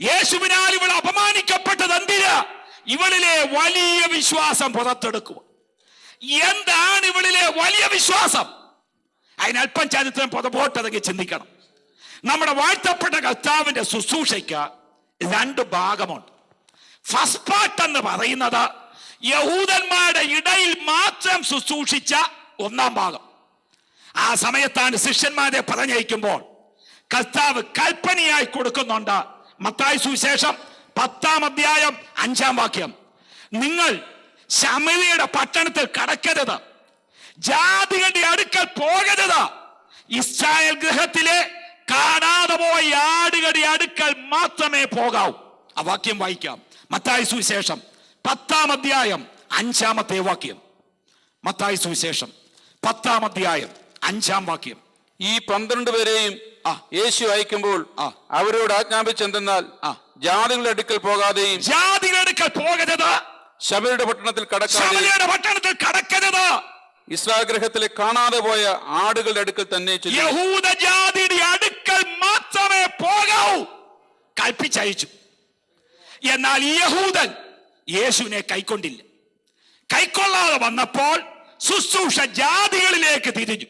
യേശുവിനാൽ ഇവൾ അപമാനിക്കപ്പെട്ടത് എന്തിനാ? ഇവളിലെ വലിയ വിശ്വാസം പുറത്തെടുക്കുവാൻ. എന്താണ് ഇവളിലെ വലിയ വിശ്വാസം? അതിനല്പം ചരിത്രം പുറപോട്ടതൊക്കെ ചിന്തിക്കണം. നമ്മുടെ വാഴ്ത്തപ്പെട്ട കർത്താവിന്റെ ശുശ്രൂഷയ്ക്ക് 2 ഭാഗമുണ്ട്. ഫസ്റ്റ് പാർട്ട് എന്ന് പറയുന്നത് യഹൂദന്മാരുടെ ഇടയിൽ മാത്രം ശുശ്രൂഷിച്ച 1-ാം ഭാഗം. ആ സമയത്താണ് ശിഷ്യന്മാരെ പറഞ്ഞയക്കുമ്പോൾ കർത്താവ് കൽപ്പനയായി കൊടുക്കുന്നുണ്ട്. മത്തായി സുവിശേഷം 10-ാം അധ്യായം 5-ാം വാക്യം, നിങ്ങൾ ശമരിയുടെ പട്ടണത്തിൽ കടക്കരുത്, ജാതികളുടെ അടുക്കൽ പോകരുത്, ഇസ്രായേൽ ഗൃഹത്തിലെ കാണാതെ പോയ ആടുകളുടെ അടുക്കൽ മാത്രമേ പോകാവൂ. ആ വാക്യം വായിക്കാം. മത്തായി സുവിശേഷം 10-ാം അധ്യായം 5-ാമത്തെ വാക്യം. മത്തായി സുവിശേഷം 10-ാം അധ്യായം 5-ാം വാക്യം. ഈ 12 പേരെയും യേശു അയക്കുമ്പോൾ അവരോട് ആജ്ഞാപിച്ചെന്തെന്നാൽ, ജാതികളുടെ അടുക്കൽ പോകാതെയും, ജാതികളുടെ അടുക്കൽ പോകരുത്, ശമരിയുടെ പട്ടണത്തിൽ കടക്കരുത്, ഇസ്രായേൽ ഗൃഹത്തിലെ കാണാതെ പോയ ആടുകളുടെ അടുക്കൽ തന്നെ, യഹൂദ ജാതിയുടെ അടുക്കൽ മാത്രമേ പോകാവൂ കൽപ്പിച്ചയച്ചു. എന്നാൽ യഹൂദൻ യേശുവിനെ കൈക്കൊണ്ടില്ല. കൈക്കൊള്ളാതെ വന്നപ്പോൾ ശുശ്രൂഷ ജാതികളിലേക്ക് തിരിഞ്ഞു.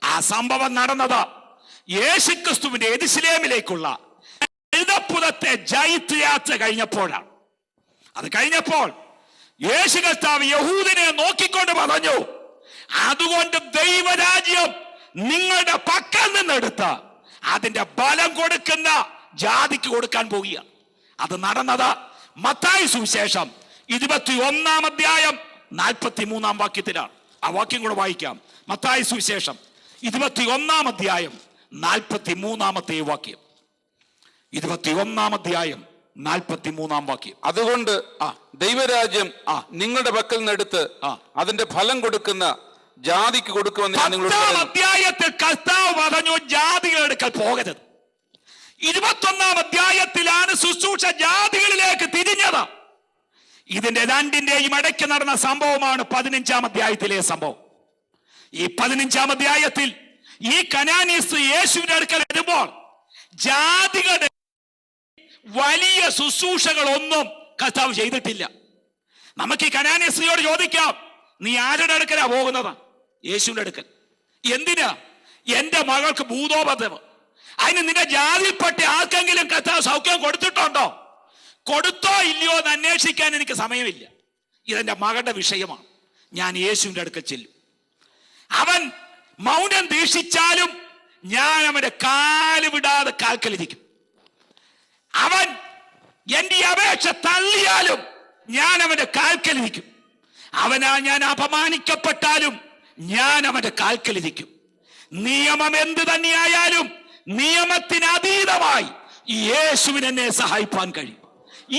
ആ സംഭവം നടന്നത് യേശുക്രിസ്തുവിന്റെ യെരൂശലേമിലേക്കുള്ള എഴുതപ്പുറത്തെ ജൈത്ര യാത്ര കഴിഞ്ഞപ്പോഴാണ്. അത് കഴിഞ്ഞപ്പോൾ യേശു കർത്താവ് യഹൂദനെ നോക്കിക്കൊണ്ട് പറഞ്ഞു, അതുകൊണ്ട് ദൈവരാജ്യം നിങ്ങളുടെ പക്കൽ നിന്നെടുത്ത് അതിന്റെ ബലം കൊടുക്കുന്ന ജാതിക്ക് കൊടുക്കാൻ പോവുക. അത് നടന്നത് മത്തായി സുവിശേഷം 21-ാം അധ്യായം 43-ാം വാക്യത്തിലാണ്. ആ വാക്യം കൂടെ വായിക്കാം. മത്തായി സുവിശേഷം 21-ാം അധ്യായം 43-ാമത്തെ വാക്യം. 21-ാം അധ്യായം 43-ാം വാക്യം. അതുകൊണ്ട് ദൈവരാജ്യം നിങ്ങളുടെ പക്കൽ നിന്നെടുത്ത് അതിന്റെ ഫലം കൊടുക്കുന്ന ജാതിക്ക് കൊടുക്കുമെന്ന് ഞാൻ നിങ്ങളോട് പറയുന്നു. 10-ാം അധ്യായത്തിൽ കർത്താവ് പറഞ്ഞു ജാതികളുടെ അടുക്കൽ പോകരുത്. 21-ാം അധ്യായത്തിലാണ് ശുശ്രൂഷ ജാതികളിലേക്ക് തിരിഞ്ഞത്. ഇതിന്റെ 2-ന്റെയും ഇടയ്ക്ക് നടന്ന സംഭവമാണ് 15-ാം അധ്യായത്തിലെ സംഭവം. ഈ 15-ാം അധ്യായത്തിൽ ഈ കനാന്യ സ്ത്രീ യേശുവിന്റെ അടുക്കൽ വരുമ്പോൾ ജാതികളുടെ വലിയ ശുശ്രൂഷകളൊന്നും കർത്താവ് ചെയ്തിട്ടില്ല. നമുക്ക് ഈ കനാന്യ സ്ത്രീയോട് ചോദിക്കാം, നീ ആരുടെ അടുക്കലാ പോകുന്നത്? യേശുവിന്റെ അടുക്കൽ. എന്തിനാ? എന്റെ മകൾക്ക് ഭൂതോപദ്രവം. അതിന് നിന്റെ ജാതിയിൽപ്പെട്ട ആർക്കെങ്കിലും കർത്താവ് സൗഖ്യം കൊടുത്തിട്ടുണ്ടോ? കൊടുത്തോ ഇല്ലയോ എന്ന് അന്വേഷിക്കാൻ എനിക്ക് സമയമില്ല. ഇതെന്റെ മകളുടെ വിഷയമാണ്. ഞാൻ യേശുവിന്റെ അടുക്കൽ ചെല്ലും. അവൻ മൗനം ദീക്ഷിച്ചാലും ഞാൻ അവന്റെ കാല് വിടാതെ കാൽക്കലിരിക്കും. അവൻ എന്റെ അപേക്ഷ തള്ളിയാലും ഞാൻ അവന്റെ കാൽക്കലിരിക്കും. ഞാൻ അപമാനിക്കപ്പെട്ടാലും ഞാൻ അവന്റെ കാൽക്കലിരിക്കും. നിയമം എന്ത് തന്നെയായാലും നിയമത്തിന് അതീതമായി യേശുവിന് എന്നെ സഹായിപ്പാൻ കഴിയും.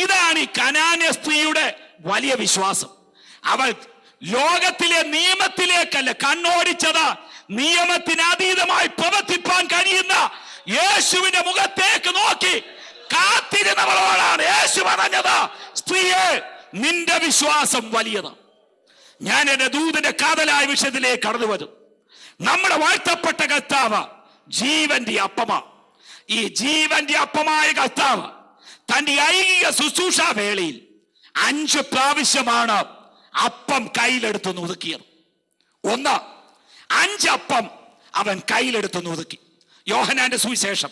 ഇതാണ് ഈ കനാന്യ സ്ത്രീയുടെ വലിയ വിശ്വാസം. അവൾ ലോകത്തിലെ നിയമത്തിലേക്കല്ല കണ്ണോടിച്ചത്, നിയമത്തിന് അതീതമായി പ്രവർത്തിപ്പാൻ കഴിയുന്ന യേശുവിന്റെ മുഖത്തേക്ക് നോക്കി യേശു പറഞ്ഞത്, സ്ത്രീയെ നിന്റെ വിശ്വാസം വലിയത്. ഞാൻ എന്റെ ദൂതന്റെ കാതലായ വിഷയത്തിലേക്ക് കടന്നു വരും. നമ്മുടെ വാഴ്ത്തപ്പെട്ട കർത്താവ് ജീവന്റെ അപ്പമാ. ഈ ജീവന്റെ അപ്പമായ കർത്താവ് തന്റെ ഐഹിക ശുശ്രൂഷ വേളയിൽ 5 പ്രാവശ്യമാണ് അപ്പം കയ്യിലെടുത്ത് ഒതുക്കിയത്. 1, 5 അപ്പം അവൻ കയ്യിലെടുത്ത് ഒതുക്കി. യോഹന്നാന്റെ സുവിശേഷം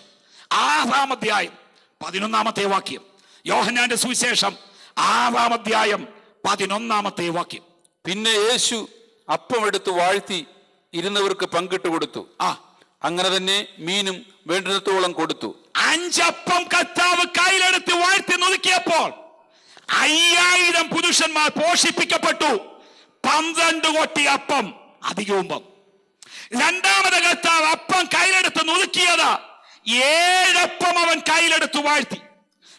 6-ാം അധ്യായം 11-ാമത്തെ വാക്യം. യോഹന്നാന്റെ സുവിശേഷം 6-ാം അധ്യായം 11-ാമത്തെ വാക്യം. പിന്നെ യേശു അപ്പം എടുത്ത് വാഴ്ത്തി ഇരുന്നവർക്ക് പങ്കിട്ട് കൊടുത്തു. അങ്ങനെ തന്നെ മീനും വേണ്ടിടത്തോളം കൊടുത്തു. 5 അപ്പം കർത്താവ് കയ്യിലെടുത്ത് വാഴ്ത്തി ഒതുക്കിയപ്പോൾ 5000 പുരുഷന്മാർ പോഷിപ്പിക്കപ്പെട്ടു. 12 കോടി അപ്പം അധികവും. രണ്ടാമത് കർത്താവ് അപ്പം കയ്യിലെടുത്ത് ഒതുക്കിയത് 7 അപ്പം അവൻ കയ്യിലെടുത്ത് വാഴ്ത്തി.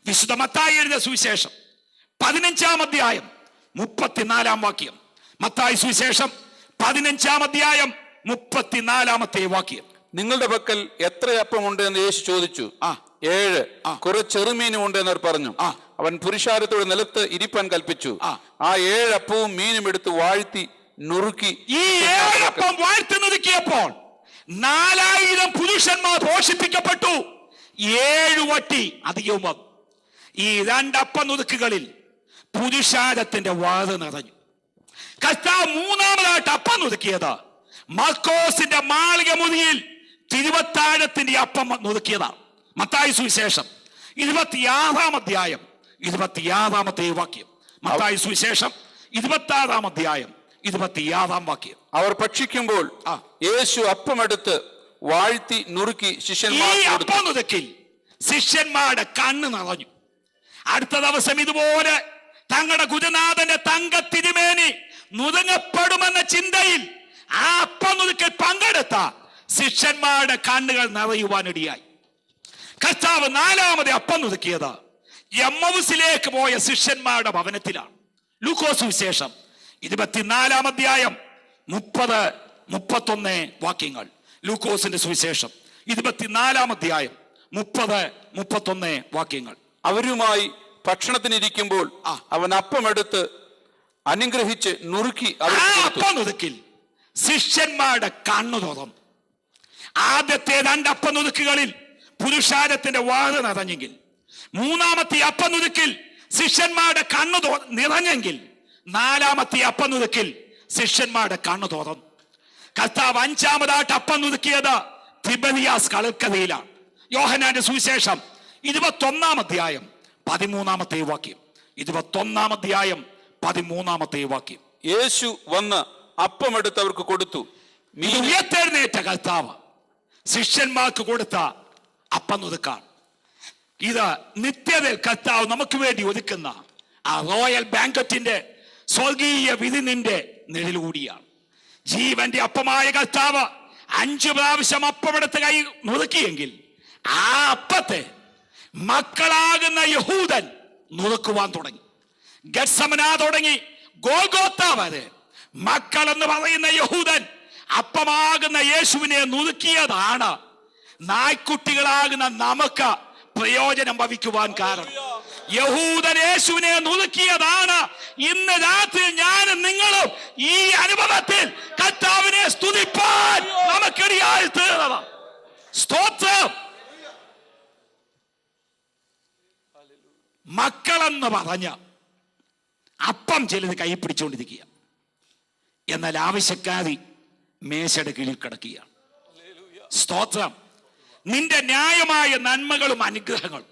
വിശുദ്ധ മത്തായി എഴുതിയ സുവിശേഷം 15-ാം അധ്യായം 34-ാം വാക്യം. മത്തായി സുവിശേഷം 15-ാം അധ്യായം 34-ാമത്തെ വാക്യം. നിങ്ങളുടെ പക്കൽ എത്ര അപ്പമുണ്ട് എന്ന് യേശു ചോദിച്ചു. 7. കുറെ ചെറുമീനും ഉണ്ട് എന്നവർ പറഞ്ഞു. അവൻ പുരുഷാരത്തോടെ നിലത്ത് ഇരിപ്പാൻ കൽപ്പിച്ചു. ആ 7 അപ്പവും മീനും എടുത്ത് വാഴ്ത്തി നുറുക്കി. ഈ 7 അപ്പം വാഴ്ത്തി നുറുക്കിയപ്പോൾ 4000 പുരുഷന്മാർ പോഷിപ്പിക്കപ്പെട്ടു. 7 വട്ടി അധികവും. ഈ 2 അപ്പം നുറുക്കുകളിൽ പുരുഷാരത്തിന്റെ വാത് നിറഞ്ഞു. കർത്താവ് 3-ാമതായിട്ട് അപ്പം നുറുക്കിയത് മർക്കോസിന്റെ മാളിക മുറിയിൽ തിരുവത്താഴത്തിന്റെ അപ്പം നുറുക്കിയതാണ്. മത്തായി സുവിശേഷം 26-ാം അധ്യായം 26-ാമത്തെ വാക്യം. മത്തായി സുവിശേഷം 26-ാം അധ്യായം 26-ാം വാക്യം. അവർ ഭക്ഷിക്കുമ്പോൾ യേശു അപ്പമെടുത്ത് വാഴ്ത്തി നുറുക്കി ശിഷ്യന്മാർക്ക് കൊടുത്തു. അപ്പം നുറുക്കിൽ ശിഷ്യന്മാരുടെ കണ്ണ് നിറഞ്ഞു. അടുത്ത ദിവസം ഇതുപോലെ തങ്ങളുടെ ഗുരുനാഥന്റെ തങ്കത്തിരുമേനി നുറുങ്ങപ്പെടുമെന്ന ചിന്തയിൽ ആ അപ്പം നുറുക്കിൽ പങ്കെടുത്ത ശിഷ്യന്മാരുടെ കണ്ണുകൾ നിറയുവാനിടയായി. കർത്താവ് 4-ാമത് അപ്പം നുറുക്കിയത് എമ്മൗസിലേക്ക് പോയ ശിഷ്യന്മാരുടെ ഭവനത്തിലാണ്. ലൂക്കോസ് വിശേഷം 24-ാം അധ്യായം 30-31 വാക്യങ്ങൾ. ലൂക്കോസിന്റെ സുവിശേഷം 24-ാം അധ്യായം 30-31 വാക്യങ്ങൾ. അവരുമായി ഭക്ഷണത്തിനിരിക്കുമ്പോൾ അവൻ അപ്പമെടുത്ത് അനുഗ്രഹിച്ച് നുറുക്കി അപ്പം നുറുക്കിൽ ശിഷ്യന്മാരുടെ കണ്ണു തുറന്നു. ആദ്യത്തെ 2 അപ്പം നുറുക്കുകളിൽ പുരുഷാരത്തിന്റെ വാത് നിറഞ്ഞെങ്കിൽ, 3-ാമത്തെ അപ്പം നുറുക്കിൽ ശിഷ്യന്മാരുടെ കണ്ണു നിറഞ്ഞെങ്കിൽ, 4-ാമത്തെ അപ്പം നുറുക്കിൽ ശിഷ്യന്മാരുടെ കണ്ണു തുറന്നു. കർത്താവ് 5-ാമതായിട്ട് അപ്പം നുറുക്കിയത് തിബരിയാസ് കടൽക്കരയിലാണ്. യോഹന്നാന്റെ സുവിശേഷം 21-ാം അധ്യായം 13-ാമത്തെ വാക്യം. 21-ാം അധ്യായം 13-ാമത്തെ വാക്യം. യേശു വന്ന് അപ്പമെടുത്ത് അവർക്ക് കൊടുത്തു. ഉയർത്തെഴുന്നേറ്റ കർത്താവ് ശിഷ്യന്മാർക്ക് കൊടുത്ത അപ്പം നുറുക്കാണ്. ഇത് നിത്യതയിൽ കർത്താവ് നമുക്ക് വേണ്ടി ഒരുക്കുന്ന ആ റോയൽ ബാങ്കറ്റിന്റെ സ്വർഗീയ വിരുന്നിന്റെ നിഴലുകൂടിയാണ്. ജീവന്റെ അപ്പമായ കർത്താവ് 5 പ്രാവശ്യം അപ്പമെടുത്ത് കൈ നുറുക്കിയെങ്കിൽ ആ അപ്പത്തെ മക്കളാകുന്ന യഹൂദൻ നുറുക്കുവാൻ തുടങ്ങി. ഗത്സമന തുടങ്ങി ഗോൽഗോത്ത വരെ മക്കൾ എന്ന് പറയുന്ന യഹൂദൻ അപ്പമാകുന്ന യേശുവിനെ നുറുക്കിയതാണ് നായ്ക്കുട്ടികളാകുന്ന നമുക്ക് പ്രയോജനം ഭവിക്കുവാൻ കാരണം. യഹൂദൻ യേശുവിനെ നുറുക്കിയതാണ് ഇന്ന് രാത്രി ഞാനും നിങ്ങളും ഈ അനുഭവത്തിൽ കർത്താവിനെ സ്തുതിപ്പാൻ നമുക്കിടയായി തീർന്നത്. സ്തോത്രം. മക്കളെന്ന് പറഞ്ഞ അപ്പം ചിലത് കൈ പിടിച്ചുകൊണ്ടിരിക്കുക, എന്നാൽ ആവശ്യക്കാരി മേശയുടെ കീഴിൽ കിടക്കുകയാണ്. സ്തോത്രം. നിന്റെ ന്യായമായ നന്മകളും അനുഗ്രഹങ്ങളും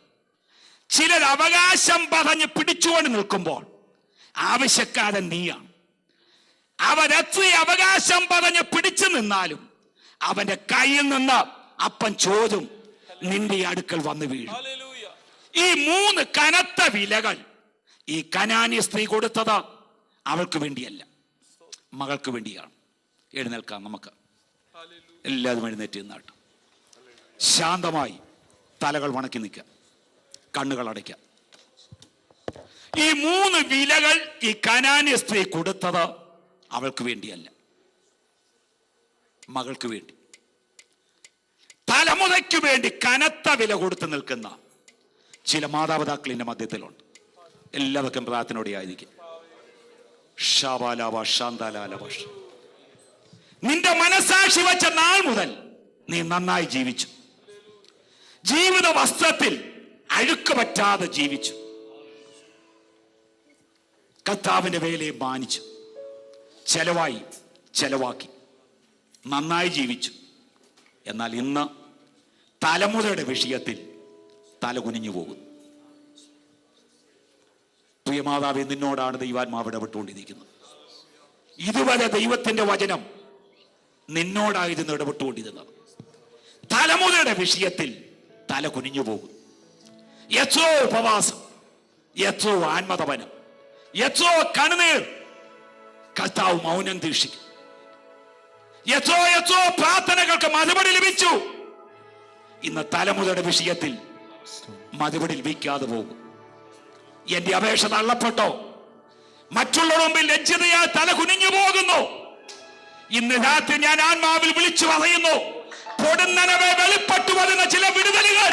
ചിലർ അവകാശം പറഞ്ഞ് പിടിച്ചുകൊണ്ട് നിൽക്കുമ്പോൾ ആവശ്യക്കാരൻ നീയാണ്. അവരെത്ര അവകാശം പറഞ്ഞ് പിടിച്ചു നിന്നാലും അവന്റെ കയ്യിൽ നിന്ന് അപ്പം ചോരും നിന്റെ അടുക്കൽ വന്ന് വീഴും. ഈ 3 കനത്ത വിലകൾ ഈ കനാന്യ സ്ത്രീ കൊടുത്തത് അവൾക്ക് വേണ്ടിയല്ല, മകൾക്ക് വേണ്ടിയാണ്. എഴുന്നേൽക്കാം, നമുക്ക് എല്ലാവരും എഴുന്നേറ്റ് നിന്നാട്ട് ശാന്തമായി തലകൾ വണക്കി നിൽക്കാം, കണ്ണുകൾ അടയ്ക്കാം. ഈ 3 വിലകൾ ഈ കനാന്യ സ്ത്രീ കൊടുത്തത് അവൾക്ക് വേണ്ടിയല്ല, മകൾക്ക് വേണ്ടി. തലമുറയ്ക്ക് വേണ്ടി കനത്ത വില കൊടുത്ത് നിൽക്കുന്ന ചില മാതാപിതാക്കൾ ഇതിന്റെ മധ്യത്തിലുണ്ട്. എല്ലാവർക്കും പ്രാർത്ഥനയോടെ ആയിരിക്കും. നിന്റെ മനസാക്ഷി വെച്ച നാൾ മുതൽ നീ നന്നായി ജീവിച്ചു. ജീവിത വസ്ത്രത്തിൽ അഴുക്ക് പറ്റാതെ ജീവിച്ചു. കർത്താവിന്റെ വേലയെ മാനിച്ചു. ചെലവാക്കി നന്നായി ജീവിച്ചു. എന്നാൽ ഇന്ന് തലമുറയുടെ വിഷയത്തിൽ തല കുനിഞ്ഞു പോകുന്നു. പ്രിയമാതാവേ, നിന്നോടാണ് ദൈവാത്മാവ് ഇടപെട്ടുകൊണ്ടിരിക്കുന്നത്. ഇതുവരെ ദൈവത്തിന്റെ വചനം നിന്നോടായിരുന്നു ഇടപെട്ടുകൊണ്ടിരുന്നത്. തലമുറയുടെ വിഷയത്തിൽ തല കുനിഞ്ഞു പോകും. എത്രയോ ഉപവാസം, എത്രയോ ആത്മതപനം, എത്രയോ കണ്ണുനീർ കർത്താവ് മൗനം ദീക്ഷിക്കും. എത്രയോ പ്രാർത്ഥനകൾക്ക് മറുപടി ലഭിച്ചു. ഇന്ന് തലമുറയുടെ വിഷയത്തിൽ മറുപടി ലഭിക്കാതെ പോകും. എന്റെ അപേക്ഷ തള്ളപ്പെട്ടോ? മറ്റുള്ളവരുടെ മുമ്പിൽ ലജ്ജതയാൽ തല കുനിഞ്ഞു പോകുന്നു. ഇന്ന് രാത്രി ഞാൻ ആത്മാവിൽ വിളിച്ചു പറയുന്നു, പൊടുന്നനവെ വെളിപ്പെട്ടു വരുന്ന ചില വിടുതലുകൾ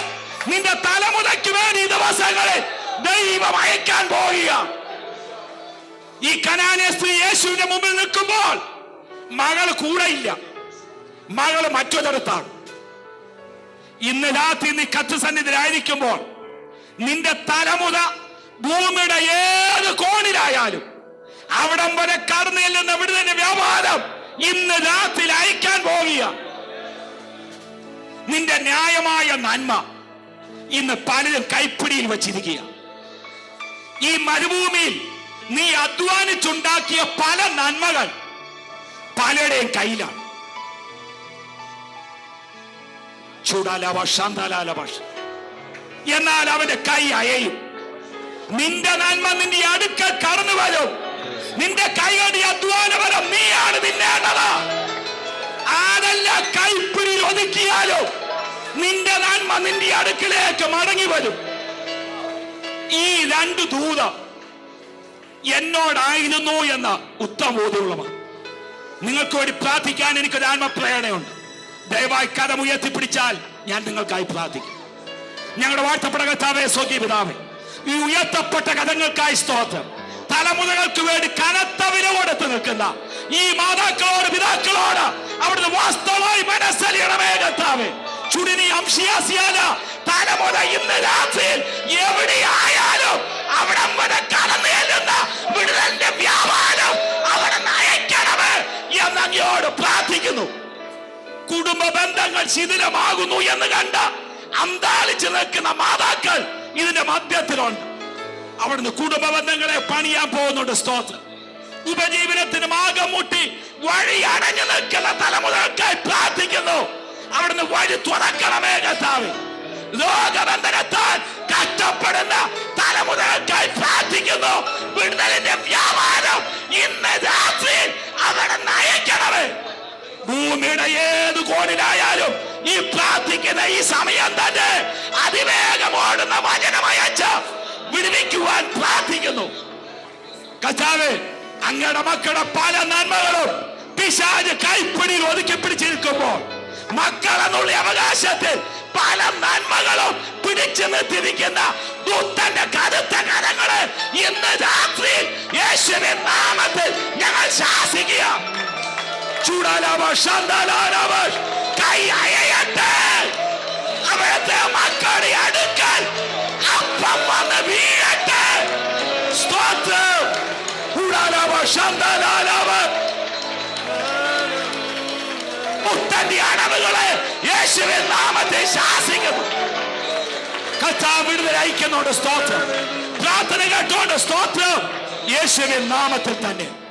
നിന്റെ തലമുറയ്ക്ക് വേണ്ടി ഈ ദിവസങ്ങളിൽ ദൈവം അയക്കാൻ പോവുക. ഈ കനാന്യ സ്ത്രീ യേശുവിന്റെ മുമ്പിൽ നിൽക്കുമ്പോൾ മകൾ കൂടെയില്ല, മകള് മറ്റൊരിടത്താണ്. ഇന്ന് രാത്രി നീ കർത്തൃസന്നിധിയിലായിരിക്കുമ്പോൾ നിന്റെ തലമുറ ഭൂമിയുടെ ഏത് കോണിലായാലും അവിടം വരെ കടന്നു ചെല്ലുന്ന വിടുതലിന്റെ വ്യാപാരം ഇന്ന് രാത്രി അയക്കാൻ പോവുക. നിന്റെ ന്യായമായ നന്മ ഇന്ന് പലരും കൈപ്പിടിയിൽ വച്ചിരിക്കുക. ഈ മരുഭൂമിയിൽ നീ അധ്വാനിച്ചുണ്ടാക്കിയ പല നന്മകൾ പലരുടെയും കയ്യിലാണ്. എന്നാൽ അവന്റെ കൈ അയയും. നിന്റെ നന്മ നിന്റെ അടുക്കൽ കടന്നു വരും. നിന്റെ കൈയുടെ അധ്വാനപരം നീയാണ് തിന്നേണ്ടത്. ആരെല്ലാം കൈപ്പിടിയിൽ ഒതുക്കിയാലും നിന്റെ നന്മ നിന്റെ അടുക്കിലേക്ക് മടങ്ങി വരും. ഈ രണ്ട് ദൂതം എന്നോടായിരുന്നു എന്ന ഉത്തമബോധമുള്ളവർ. നിങ്ങൾക്ക് വേണ്ടി പ്രാർത്ഥിക്കാൻ എനിക്കൊരു ആത്മപ്രേരണയുണ്ട്. ദയവായി കരം ഉയർത്തിപ്പിടിച്ചാൽ ഞാൻ നിങ്ങൾക്കായി പ്രാർത്ഥിക്കും. ഞങ്ങളുടെ വാഴ്ത്തപ്പെട്ട കർത്താവേ, സ്വർഗീയ പിതാവേ, ഈ ഉയർത്തപ്പെട്ട കഥങ്ങൾക്കായി സ്തോത്രം. തലമുറകൾക്ക് വേണ്ടി കനത്ത വില കൊടുത്ത് നിൽക്കുന്ന ഈ മാതാക്കളോട് പിതാക്കളോട് അവിടുന്ന് വാസ്തവമായി മനസ്സലിയണമേ കർത്താവേ. ചുടിനി അംശിയാസിയാല തലമുറ ഇന്ന് രാത്രിയിൽ എവിടെയായാലും അവിടം വരെ കടന്നു ചെല്ലുന്ന വിടുതലിന്റെ വ്യാപാരം അവിടെ നയിക്കണമേ എന്ന് അങ്ങയോട് പ്രാർത്ഥിക്കുന്നു. കുടുംബ ബന്ധങ്ങൾ ശിഥിലമാകുന്നു എന്ന് കണ്ട അന്താളിച്ചു നിൽക്കുന്ന മാതാക്കൾ ഇതിന്റെ മധ്യത്തിലുണ്ട്. അവിടുന്ന് കുടുംബ ബന്ധങ്ങളെ പണിയാൻ പോകുന്നുണ്ട്. സ്തോത്രം. ഉപജീവനത്തിന് മാർഗം മുട്ടി വഴി അടഞ്ഞു നിൽക്കുന്ന തലമുറകൾക്കായി പ്രാർത്ഥിക്കുന്നു. അവിടുന്ന് വഴി തുറക്കണമേ കർത്താവേ. രോഗബന്ധനത്താൽ കഷ്ടപ്പെടുന്ന തലമുറകൾക്കായി പ്രാർത്ഥിക്കുന്നു. വിടുതലിന്റെ വ്യാപാരം ഇന്ന് രാത്രി അവിടെ നയിക്കണമേ. ഭൂമിയുടെ ഏത് കോണിലായാലും ഈ പ്രാർത്ഥിക്കുന്ന ഈ സമയം തന്നെ അതിവേഗം ഓടുന്ന വചനമയച്ച് വിടുവിക്കുവാൻ പ്രാർത്ഥിക്കുന്നു. കർത്താവേ, അങ്ങയുടെ മക്കളുടെ പല നന്മകളും പിശാച് കൈപ്പിടിയിൽ ഒതുക്കി പിടിച്ചിരിക്കുമ്പോൾ മക്കളെന്നുള്ള അവകാശത്തിൽ പല നന്മകളും പിടിച്ചു നിർത്തിയിരിക്കുന്ന ദൂതന്റെ കടുത്ത കരങ്ങളെ ഇന്ന് രാത്രി യേശുവിന്റെ നാമത്തിൽ ഞങ്ങൾ ശാസിക്കുക. കൈ അയയട്ടെ. അവിടുത്തെ മക്കളുടെ അടുക്കൽ അപ്പം വന്ന് വീഴട്ടെ. സ്തോത്രം. മുത്തന്റെ അടവുകളെ യേശുവിൻ നാമത്തെ ശാസിക്കുന്നു. കർത്താവ് വിടുതൽ അയക്കുന്നുണ്ട്. സ്തോത്രം. പ്രാർത്ഥന കേട്ടോണ്ട് സ്തോത്രം. യേശുവിൻ നാമത്തിൽ തന്നെ